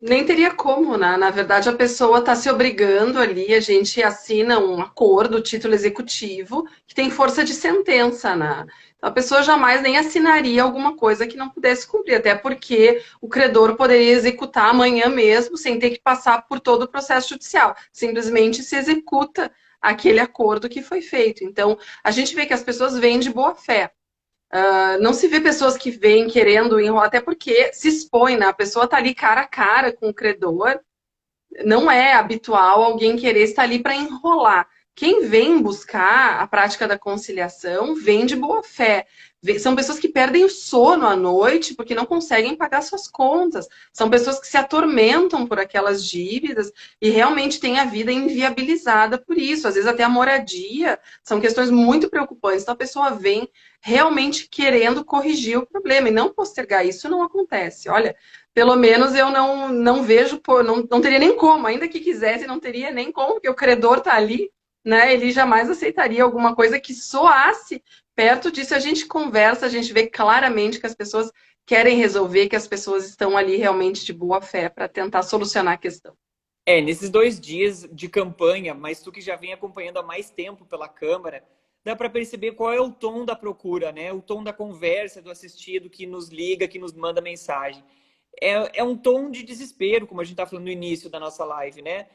Nem teria como, né? Na verdade, a pessoa está se obrigando ali, a gente assina um acordo, título executivo, que tem força de sentença, né? Então, a pessoa jamais nem assinaria alguma coisa que não pudesse cumprir, até porque o credor poderia executar amanhã mesmo, sem ter que passar por todo o processo judicial. Simplesmente se executa aquele acordo que foi feito. Então, a gente vê que as pessoas vêm de boa fé. Não se vê pessoas que vêm querendo enrolar, até porque se expõe, né? A pessoa está ali cara a cara com o credor, não é habitual alguém querer estar ali para enrolar. Quem vem buscar a prática da conciliação vem de boa fé. São pessoas que perdem o sono à noite porque não conseguem pagar suas contas. São pessoas que se atormentam por aquelas dívidas e realmente têm a vida inviabilizada por isso. Às vezes até a moradia são questões muito preocupantes. Então a pessoa vem realmente querendo corrigir o problema e não postergar. Isso não acontece. Olha, pelo menos eu não vejo, não teria nem como, ainda que quisesse, não teria nem como, porque o credor está ali, né? Ele jamais aceitaria alguma coisa que soasse perto disso. A gente conversa, a gente vê claramente que as pessoas querem resolver, que as pessoas estão ali realmente de boa fé para tentar solucionar a questão. Nesses 2 dias de campanha, mas tu que já vem acompanhando há mais tempo pela Câmara, dá para perceber qual é o tom da procura, né? O tom da conversa do assistido que nos liga, que nos manda mensagem. É um tom de desespero, como a gente está falando no início da nossa live, né?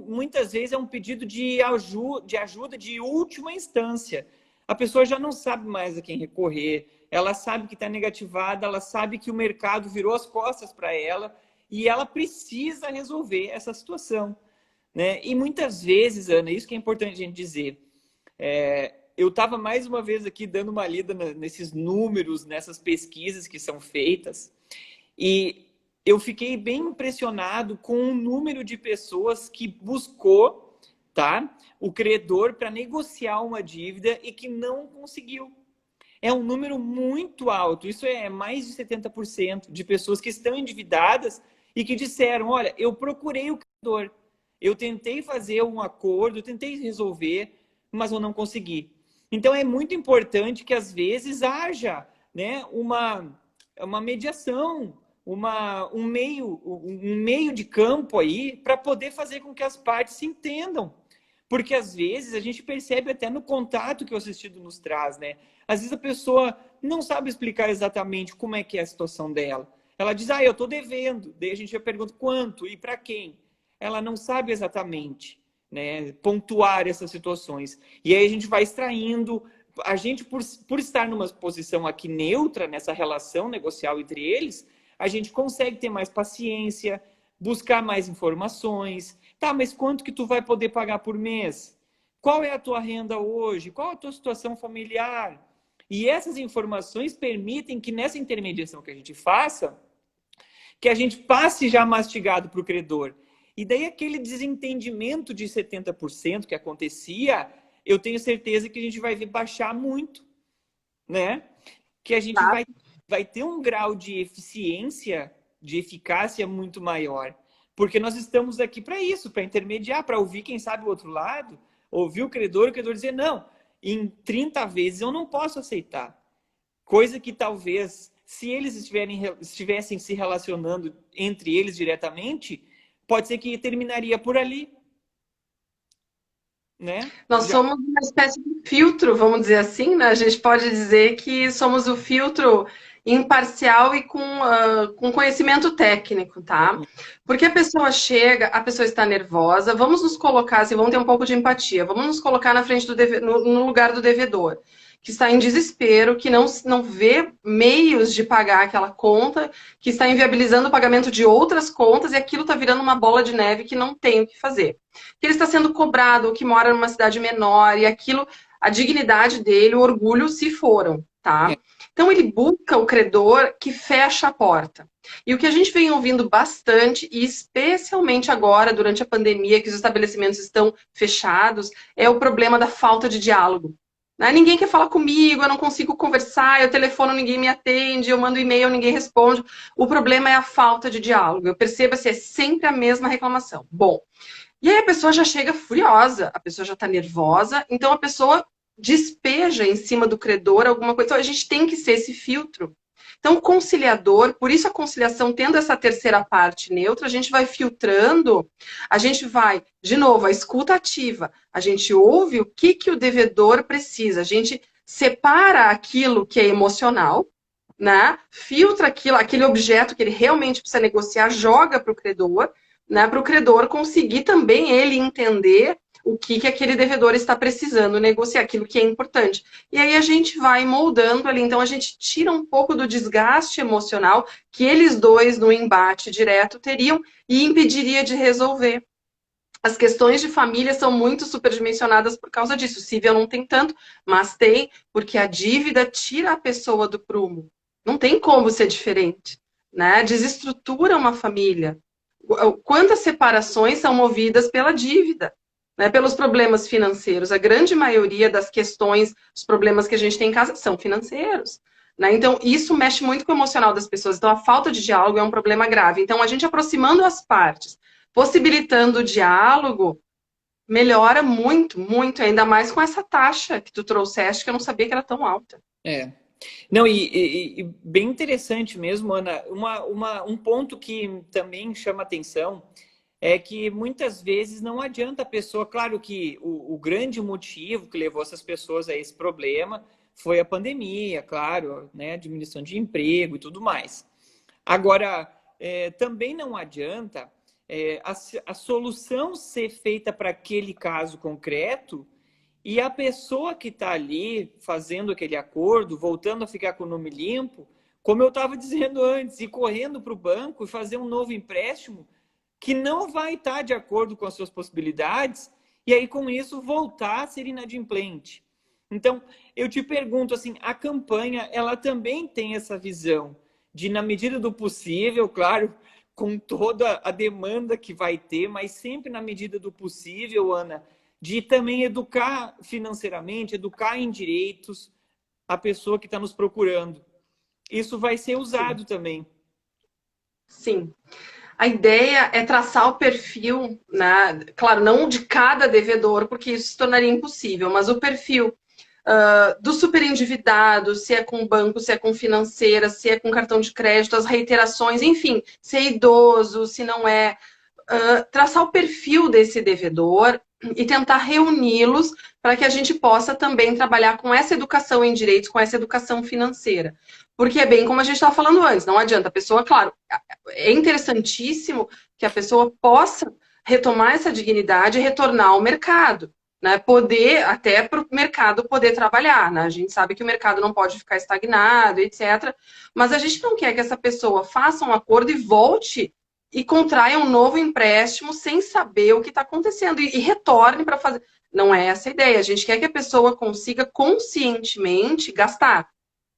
Muitas vezes é um pedido de ajuda de última instância. A pessoa já não sabe mais a quem recorrer, ela sabe que está negativada, ela sabe que o mercado virou as costas para ela e ela precisa resolver essa situação, né? E muitas vezes, Ana, isso que é importante a gente dizer, eu estava mais uma vez aqui dando uma lida nesses números, nessas pesquisas que são feitas, e eu fiquei bem impressionado com o número de pessoas que buscou, tá, o credor para negociar uma dívida e que não conseguiu. É um número muito alto, isso é mais de 70% de pessoas que estão endividadas e que disseram, olha, eu procurei o credor, eu tentei fazer um acordo, eu tentei resolver, mas eu não consegui. Então é muito importante que às vezes haja, né, uma mediação, um meio de campo aí para poder fazer com que as partes se entendam. Porque às vezes a gente percebe até no contato que o assistido nos traz, né? Às vezes a pessoa não sabe explicar exatamente como é que é a situação dela. Ela diz, eu estou devendo. Daí a gente já pergunta quanto e para quem. Ela não sabe exatamente, né, pontuar essas situações. E aí a gente vai extraindo. A gente, por estar numa posição aqui neutra nessa relação negocial entre eles, a gente consegue ter mais paciência, buscar mais informações. Tá, mas quanto que tu vai poder pagar por mês? Qual é a tua renda hoje? Qual a tua situação familiar? E essas informações permitem que nessa intermediação que a gente faça, que a gente passe já mastigado para o credor. E daí aquele desentendimento de 70% que acontecia, eu tenho certeza que a gente vai ver baixar muito, né? Que a gente vai ter um grau de eficiência, de eficácia muito maior. Porque nós estamos aqui para isso, para intermediar, para ouvir quem sabe o outro lado, ouvir o credor dizer, não, em 30 vezes eu não posso aceitar. Coisa que talvez, se eles estivessem se relacionando entre eles diretamente, pode ser que terminaria por ali. Né? Nós somos uma espécie de filtro, vamos dizer assim, né? A gente pode dizer que somos o filtro imparcial e com conhecimento técnico, tá? Porque a pessoa chega, a pessoa está nervosa, vamos nos colocar, assim, vamos ter um pouco de empatia, vamos nos colocar na frente no lugar do devedor, que está em desespero, que não vê meios de pagar aquela conta, que está inviabilizando o pagamento de outras contas e aquilo está virando uma bola de neve que não tem o que fazer. Que ele está sendo cobrado, ou que mora numa cidade menor, e aquilo, a dignidade dele, o orgulho se foram, tá? Então ele busca o credor que fecha a porta. E o que a gente vem ouvindo bastante, e especialmente agora, durante a pandemia, que os estabelecimentos estão fechados, é o problema da falta de diálogo. Ninguém quer falar comigo, eu não consigo conversar, eu telefono, ninguém me atende, eu mando e-mail, ninguém responde. O problema é a falta de diálogo. Eu percebo se é sempre a mesma reclamação. Bom, e aí a pessoa já chega furiosa, a pessoa já está nervosa, então a pessoa despeja em cima do credor alguma coisa. Então a gente tem que ser esse filtro. Então, o conciliador, por isso a conciliação tendo essa terceira parte neutra, a gente vai filtrando, a gente vai, de novo, a escuta ativa, a gente ouve o que o devedor precisa, a gente separa aquilo que é emocional, né? Filtra aquele objeto que ele realmente precisa negociar, joga para o credor, né? Para o credor conseguir também ele entender o que aquele devedor está precisando negociar, aquilo que é importante. E aí a gente vai moldando ali, então a gente tira um pouco do desgaste emocional que eles dois no embate direto teriam e impediria de resolver. As questões de família são muito superdimensionadas por causa disso. O cível não tem tanto, mas tem, porque a dívida tira a pessoa do prumo. Não tem como ser diferente, né? Desestrutura uma família. Quantas separações são movidas pela dívida? Né, pelos problemas financeiros. A grande maioria das questões, os problemas que a gente tem em casa são financeiros. Né? Então, isso mexe muito com o emocional das pessoas. Então, a falta de diálogo é um problema grave. Então, a gente aproximando as partes, possibilitando o diálogo, melhora muito, muito, ainda mais com essa taxa que tu trouxeste, que eu não sabia que era tão alta. Não, e bem interessante mesmo, Ana. Um ponto que também chama atenção é que muitas vezes não adianta a pessoa. Claro que o grande motivo que levou essas pessoas a esse problema foi a pandemia, claro, né? Diminuição de emprego e tudo mais. Agora, também não adianta a solução ser feita para aquele caso concreto e a pessoa que está ali fazendo aquele acordo, voltando a ficar com o nome limpo, como eu estava dizendo antes, ir correndo para o banco e fazer um novo empréstimo que não vai estar de acordo com as suas possibilidades, e aí com isso voltar a ser inadimplente. Então, eu te pergunto assim, a campanha, ela também tem essa visão de, na medida do possível, claro, com toda a demanda que vai ter, mas sempre na medida do possível, Ana, de também educar financeiramente, educar em direitos a pessoa que está nos procurando. Isso vai ser usado também. Sim. A ideia é traçar o perfil, né? Claro, não de cada devedor, porque isso se tornaria impossível, mas o perfil do superendividado, se é com banco, se é com financeira, se é com cartão de crédito, as reiterações, enfim, se é idoso, se não é. Traçar o perfil desse devedor e tentar reuni-los para que a gente possa também trabalhar com essa educação em direitos, com essa educação financeira. Porque é bem como a gente estava falando antes, não adianta. A pessoa, claro, é interessantíssimo que a pessoa possa retomar essa dignidade e retornar ao mercado. Né? Poder, até para o mercado poder trabalhar. Né? A gente sabe que o mercado não pode ficar estagnado, etc. Mas a gente não quer que essa pessoa faça um acordo e volte e contraia um novo empréstimo sem saber o que está acontecendo e retorne para fazer. Não é essa a ideia. A gente quer que a pessoa consiga conscientemente gastar.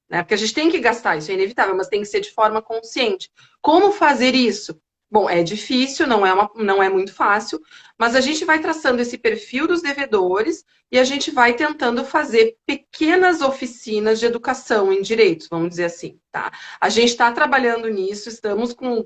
Né? Porque a gente tem que gastar, isso é inevitável, mas tem que ser de forma consciente. Como fazer isso? Bom, é difícil, não é muito fácil, mas a gente vai traçando esse perfil dos devedores e a gente vai tentando fazer pequenas oficinas de educação em direitos, vamos dizer assim. Tá? A gente está trabalhando nisso, estamos com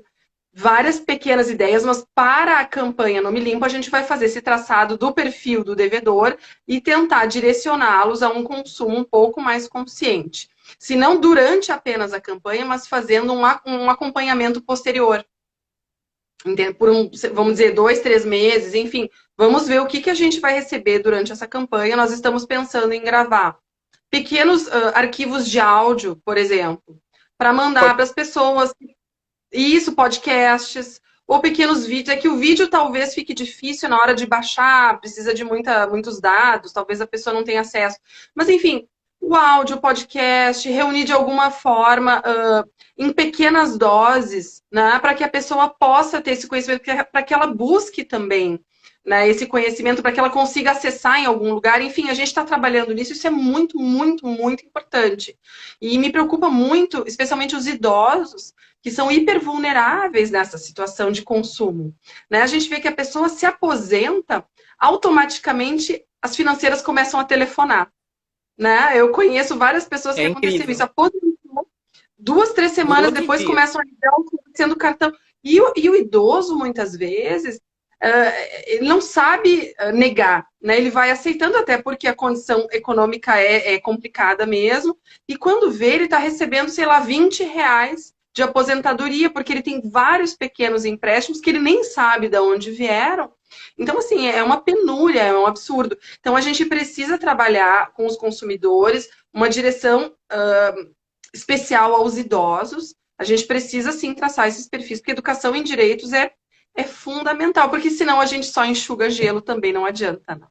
várias pequenas ideias, mas para a campanha Nome Limpo, a gente vai fazer esse traçado do perfil do devedor e tentar direcioná-los a um consumo um pouco mais consciente. Se não durante apenas a campanha, mas fazendo um acompanhamento posterior. Por vamos dizer, 2, 3 meses, enfim. Vamos ver o que a gente vai receber durante essa campanha. Nós estamos pensando em gravar pequenos arquivos de áudio, por exemplo, para mandar para as pessoas. Isso, podcasts, ou pequenos vídeos. É que o vídeo talvez fique difícil na hora de baixar, precisa de muitos dados, talvez a pessoa não tenha acesso. Mas, enfim, o áudio, o podcast, reunir de alguma forma, em pequenas doses, né, para que a pessoa possa ter esse conhecimento, para que ela busque também, né, esse conhecimento, para que ela consiga acessar em algum lugar. Enfim, a gente está trabalhando nisso, isso é muito, muito, muito importante. E me preocupa muito, especialmente os idosos, que são hipervulneráveis nessa situação de consumo. Né? A gente vê que a pessoa se aposenta, automaticamente as financeiras começam a telefonar. Né? Eu conheço várias pessoas que aconteceram isso. Aposentou, 2, 3 semanas depois começam a ligar sendo cartão. E o idoso, muitas vezes, ele não sabe negar, né? Ele vai aceitando até porque a condição econômica é complicada mesmo. E quando vê, ele está recebendo, sei lá, R$ 20 de aposentadoria, porque ele tem vários pequenos empréstimos que ele nem sabe de onde vieram. Então, assim, é uma penúria, é um absurdo. Então, a gente precisa trabalhar com os consumidores, uma direção especial aos idosos. A gente precisa, sim, traçar esses perfis, porque educação em direitos é fundamental, porque senão a gente só enxuga gelo também, não adianta, não.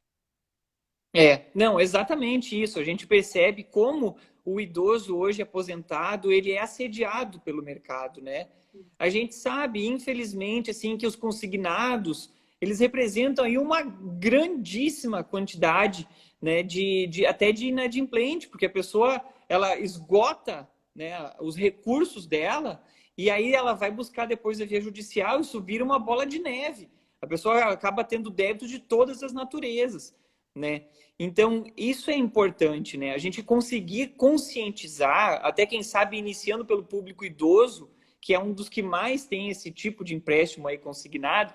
Não, exatamente isso. A gente percebe como o idoso hoje aposentado, ele é assediado pelo mercado, né? A gente sabe, infelizmente, assim, que os consignados, eles representam aí uma grandíssima quantidade, né, até de inadimplente, porque a pessoa, ela esgota, né, os recursos dela e aí ela vai buscar depois a via judicial e isso vira uma bola de neve. A pessoa acaba tendo débito de todas as naturezas, né? Então, isso é importante, né? A gente conseguir conscientizar, até quem sabe iniciando pelo público idoso, que é um dos que mais tem esse tipo de empréstimo aí consignado,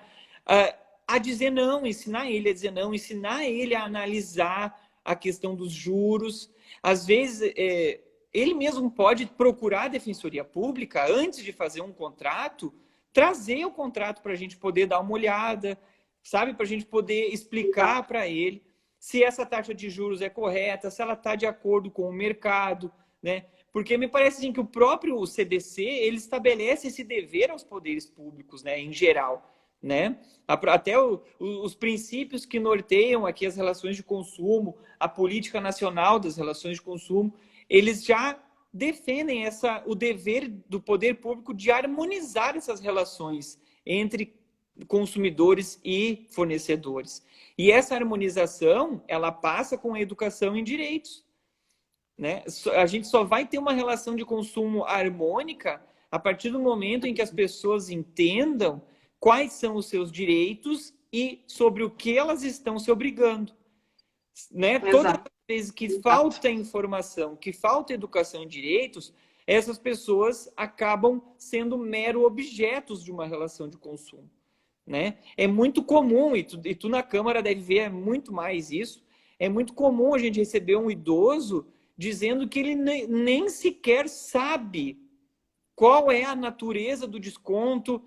a dizer não, ensinar ele a dizer não, ensinar ele a analisar a questão dos juros. Às vezes, ele mesmo pode procurar a Defensoria Pública antes de fazer um contrato, trazer o contrato para a gente poder dar uma olhada, sabe? Para a gente poder explicar para ele se essa taxa de juros é correta, se ela está de acordo com o mercado, né? Porque me parece assim, que o próprio CDC, ele estabelece esse dever aos poderes públicos, né, em geral, né? Até os princípios que norteiam aqui as relações de consumo, a política nacional das relações de consumo, eles já defendem o dever do poder público de harmonizar essas relações entre consumidores e fornecedores. E essa harmonização, ela passa com a educação em direitos, né? A gente só vai ter uma relação de consumo harmônica a partir do momento em que as pessoas entendam quais são os seus direitos e sobre o que elas estão se obrigando, né? Todas as vezes que falta informação, que falta educação em direitos, essas pessoas acabam sendo mero objetos de uma relação de consumo, né? É muito comum, e tu na Câmara deve ver muito mais isso, é muito comum a gente receber um idoso dizendo que ele nem sequer sabe qual é a natureza do desconto,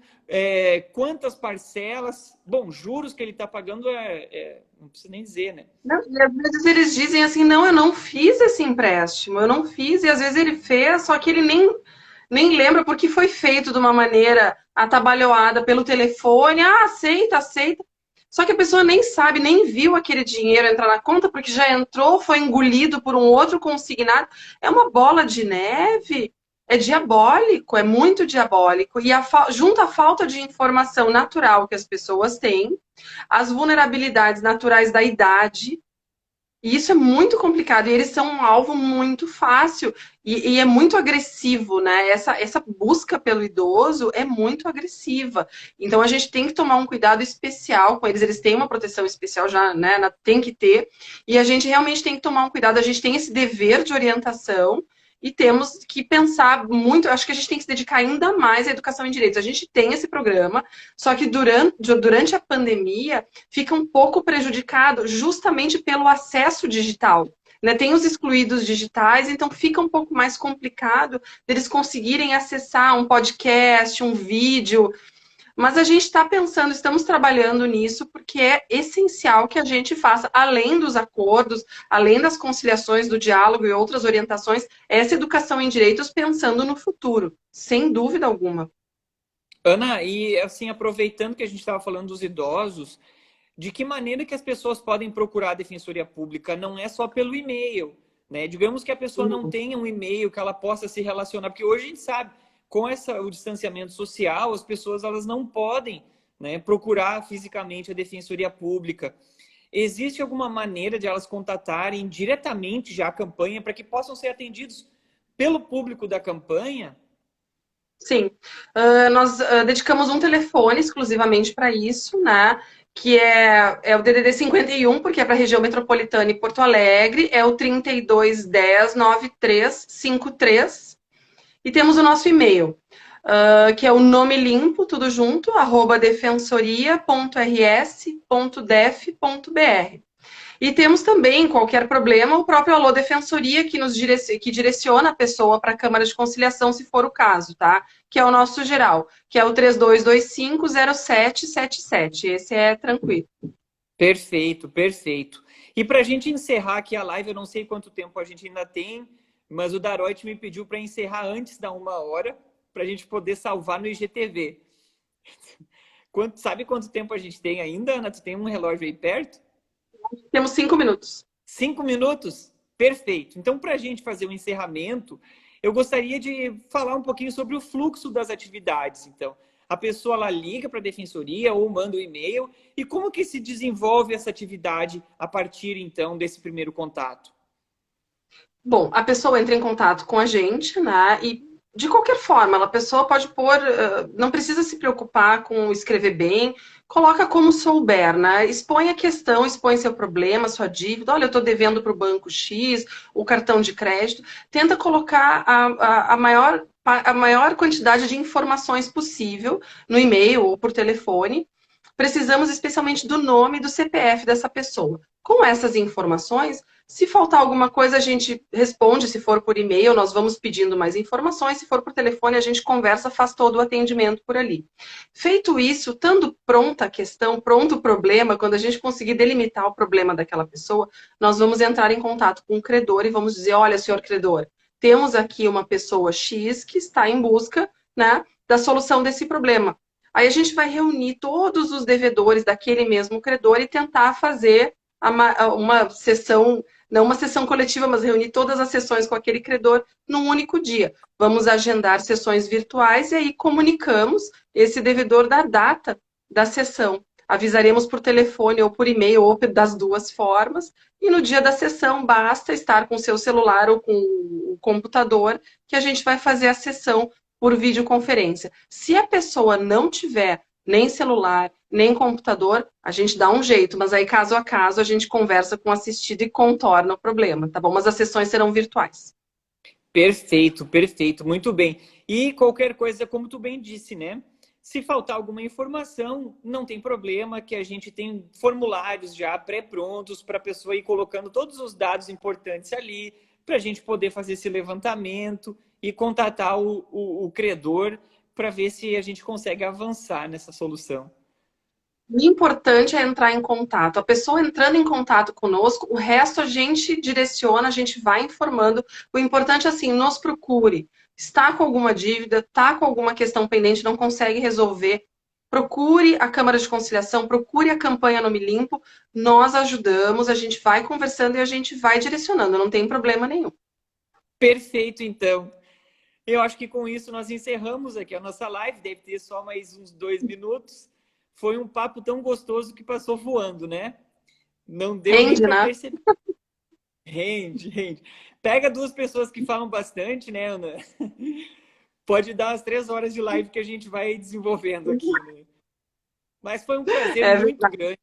quantas parcelas, bom, juros que ele está pagando, não precisa nem dizer, né? Não, e às vezes eles dizem assim, não, eu não fiz esse empréstimo, eu não fiz, e às vezes ele fez, só que ele nem lembra porque foi feito de uma maneira atabalhoada pelo telefone, aceita, aceita. Só que a pessoa nem sabe, nem viu aquele dinheiro entrar na conta, porque já entrou, foi engolido por um outro consignado. É uma bola de neve, é diabólico, é muito diabólico. E junto à falta de informação natural que as pessoas têm, as vulnerabilidades naturais da idade, e isso é muito complicado, e eles são um alvo muito fácil e é muito agressivo, né? Essa busca pelo idoso é muito agressiva. Então a gente tem que tomar um cuidado especial com eles. Eles têm uma proteção especial já, né? Tem que ter. E a gente realmente tem que tomar um cuidado. A gente tem esse dever de orientação e temos que pensar muito. Acho que a gente tem que se dedicar ainda mais à educação em direitos. A gente tem esse programa, só que durante a pandemia fica um pouco prejudicado justamente pelo acesso digital, né? Tem os excluídos digitais, então fica um pouco mais complicado deles conseguirem acessar um podcast, um vídeo. Mas a gente está pensando, estamos trabalhando nisso, porque é essencial que a gente faça, além dos acordos, além das conciliações, do diálogo e outras orientações, essa educação em direitos pensando no futuro, sem dúvida alguma. Ana, e assim, aproveitando que a gente estava falando dos idosos, de que maneira que as pessoas podem procurar a Defensoria Pública? Não é só pelo e-mail, né? Digamos que a pessoa não tenha um e-mail que ela possa se relacionar, porque hoje a gente sabe, com o distanciamento social, as pessoas elas não podem, né, procurar fisicamente a Defensoria Pública. Existe alguma maneira de elas contatarem diretamente já a campanha para que possam ser atendidos pelo público da campanha? Sim, nós dedicamos um telefone exclusivamente para isso, né? Que é o DDD 51, porque é para a região metropolitana e Porto Alegre, é o 3210-9353, e temos o nosso e-mail. que é o nome limpo, tudo junto, @defensoria.rs.def.br. E temos também, qualquer problema, o próprio Alô Defensoria, que direciona a pessoa para a Câmara de Conciliação, se for o caso, tá? Que é o nosso geral, que é o 32250777. Esse é tranquilo. Perfeito, perfeito. E para a gente encerrar aqui a live, eu não sei quanto tempo a gente ainda tem, mas o Daroit me pediu para encerrar antes da 1 hora, para a gente poder salvar no IGTV. Sabe quanto tempo a gente tem ainda, Ana? Tu tem um relógio aí perto? Temos 5 minutos. 5 minutos? Perfeito. Então, para a gente fazer o encerramento, eu gostaria de falar um pouquinho sobre o fluxo das atividades. Então, a pessoa ela liga para a defensoria ou manda um e-mail, e como que se desenvolve essa atividade a partir, então, desse primeiro contato? Bom, a pessoa entra em contato com a gente, né? E de qualquer forma, a pessoa pode pôr, não precisa se preocupar com escrever bem, coloca como souber, né? Expõe a questão, expõe seu problema, sua dívida. Olha, eu estou devendo para o banco X, o cartão de crédito. Tenta colocar a maior quantidade de informações possível no e-mail ou por telefone. Precisamos especialmente do nome e do CPF dessa pessoa. Com essas informações, se faltar alguma coisa, a gente responde. Se for por e-mail, nós vamos pedindo mais informações. Se for por telefone, a gente conversa, faz todo o atendimento por ali. Feito isso, estando pronta a questão, pronto o problema, quando a gente conseguir delimitar o problema daquela pessoa, nós vamos entrar em contato com o credor e vamos dizer: olha, senhor credor, temos aqui uma pessoa X que está em busca, né, da solução desse problema. Aí a gente vai reunir todos os devedores daquele mesmo credor e tentar fazer uma sessão, não uma sessão coletiva, mas reunir todas as sessões com aquele credor num único dia. Vamos agendar sessões virtuais e aí comunicamos esse devedor da data da sessão. Avisaremos por telefone ou por e-mail, ou das duas formas. E no dia da sessão, basta estar com o seu celular ou com o computador, que a gente vai fazer a sessão por videoconferência. Se a pessoa não tiver nem celular, nem computador, a gente dá um jeito, mas aí caso a caso a gente conversa com o assistido e contorna o problema, tá bom? Mas as sessões serão virtuais. Perfeito, perfeito, muito bem. E qualquer coisa, como tu bem disse, né? Se faltar alguma informação, não tem problema, que a gente tem formulários já pré-prontos para a pessoa ir colocando todos os dados importantes ali, para a gente poder fazer esse levantamento e contatar o credor para ver se a gente consegue avançar nessa solução. O importante é entrar em contato. A pessoa entrando em contato conosco, o resto a gente direciona, a gente vai informando. O importante é assim, nos procure. Está com alguma dívida, está com alguma questão pendente, não consegue resolver, procure a Câmara de Conciliação, procure a campanha Nome Limpo. Nós ajudamos, a gente vai conversando e a gente vai direcionando, não tem problema nenhum. Perfeito, então. Eu acho que com isso nós encerramos aqui a nossa live. Deve ter só mais uns 2 minutos. Foi um papo tão gostoso que passou voando, né? Não deu nem Rende, para né? perceber. Rende, rende. Pega duas pessoas que falam bastante, né, Ana? Pode dar as 3 horas de live que a gente vai desenvolvendo aqui, né? Mas foi um prazer É muito verdade. grande.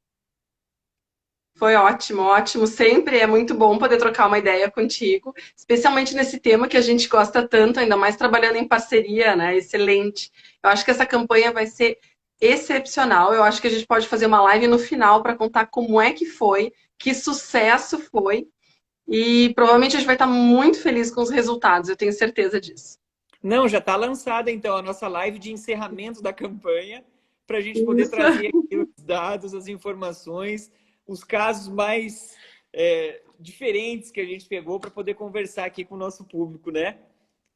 Foi ótimo, ótimo. Sempre é muito bom poder trocar uma ideia contigo, especialmente nesse tema que a gente gosta tanto, ainda mais trabalhando em parceria, né? Excelente. Eu acho que essa campanha vai ser excepcional. Eu acho que a gente pode fazer uma live no final para contar como é que foi, que sucesso foi. E provavelmente a gente vai estar muito feliz com os resultados, eu tenho certeza disso. Não, já está lançada então a nossa live de encerramento da campanha para a gente poder Isso. trazer aqui os dados, as informações, os casos mais diferentes que a gente pegou para poder conversar aqui com o nosso público, né?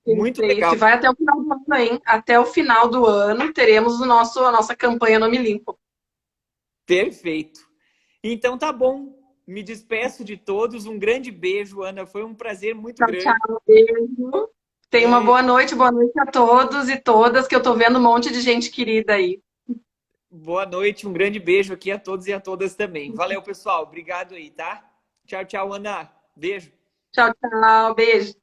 Muito Perfeito. legal. E vai até o final do ano, hein? Até o final do ano teremos a nossa campanha Nome Limpo. Perfeito. Então tá bom. Me despeço de todos. Um grande beijo, Ana. Foi um prazer muito Tchau, grande. tchau. Beijo. Tenha uma boa noite a todos e todas, que eu tô vendo um monte de gente querida aí. Boa noite, um grande beijo aqui a todos e a todas também. Valeu, pessoal. Obrigado aí, tá? Tchau, tchau, Ana. Beijo. Tchau, tchau. Beijo.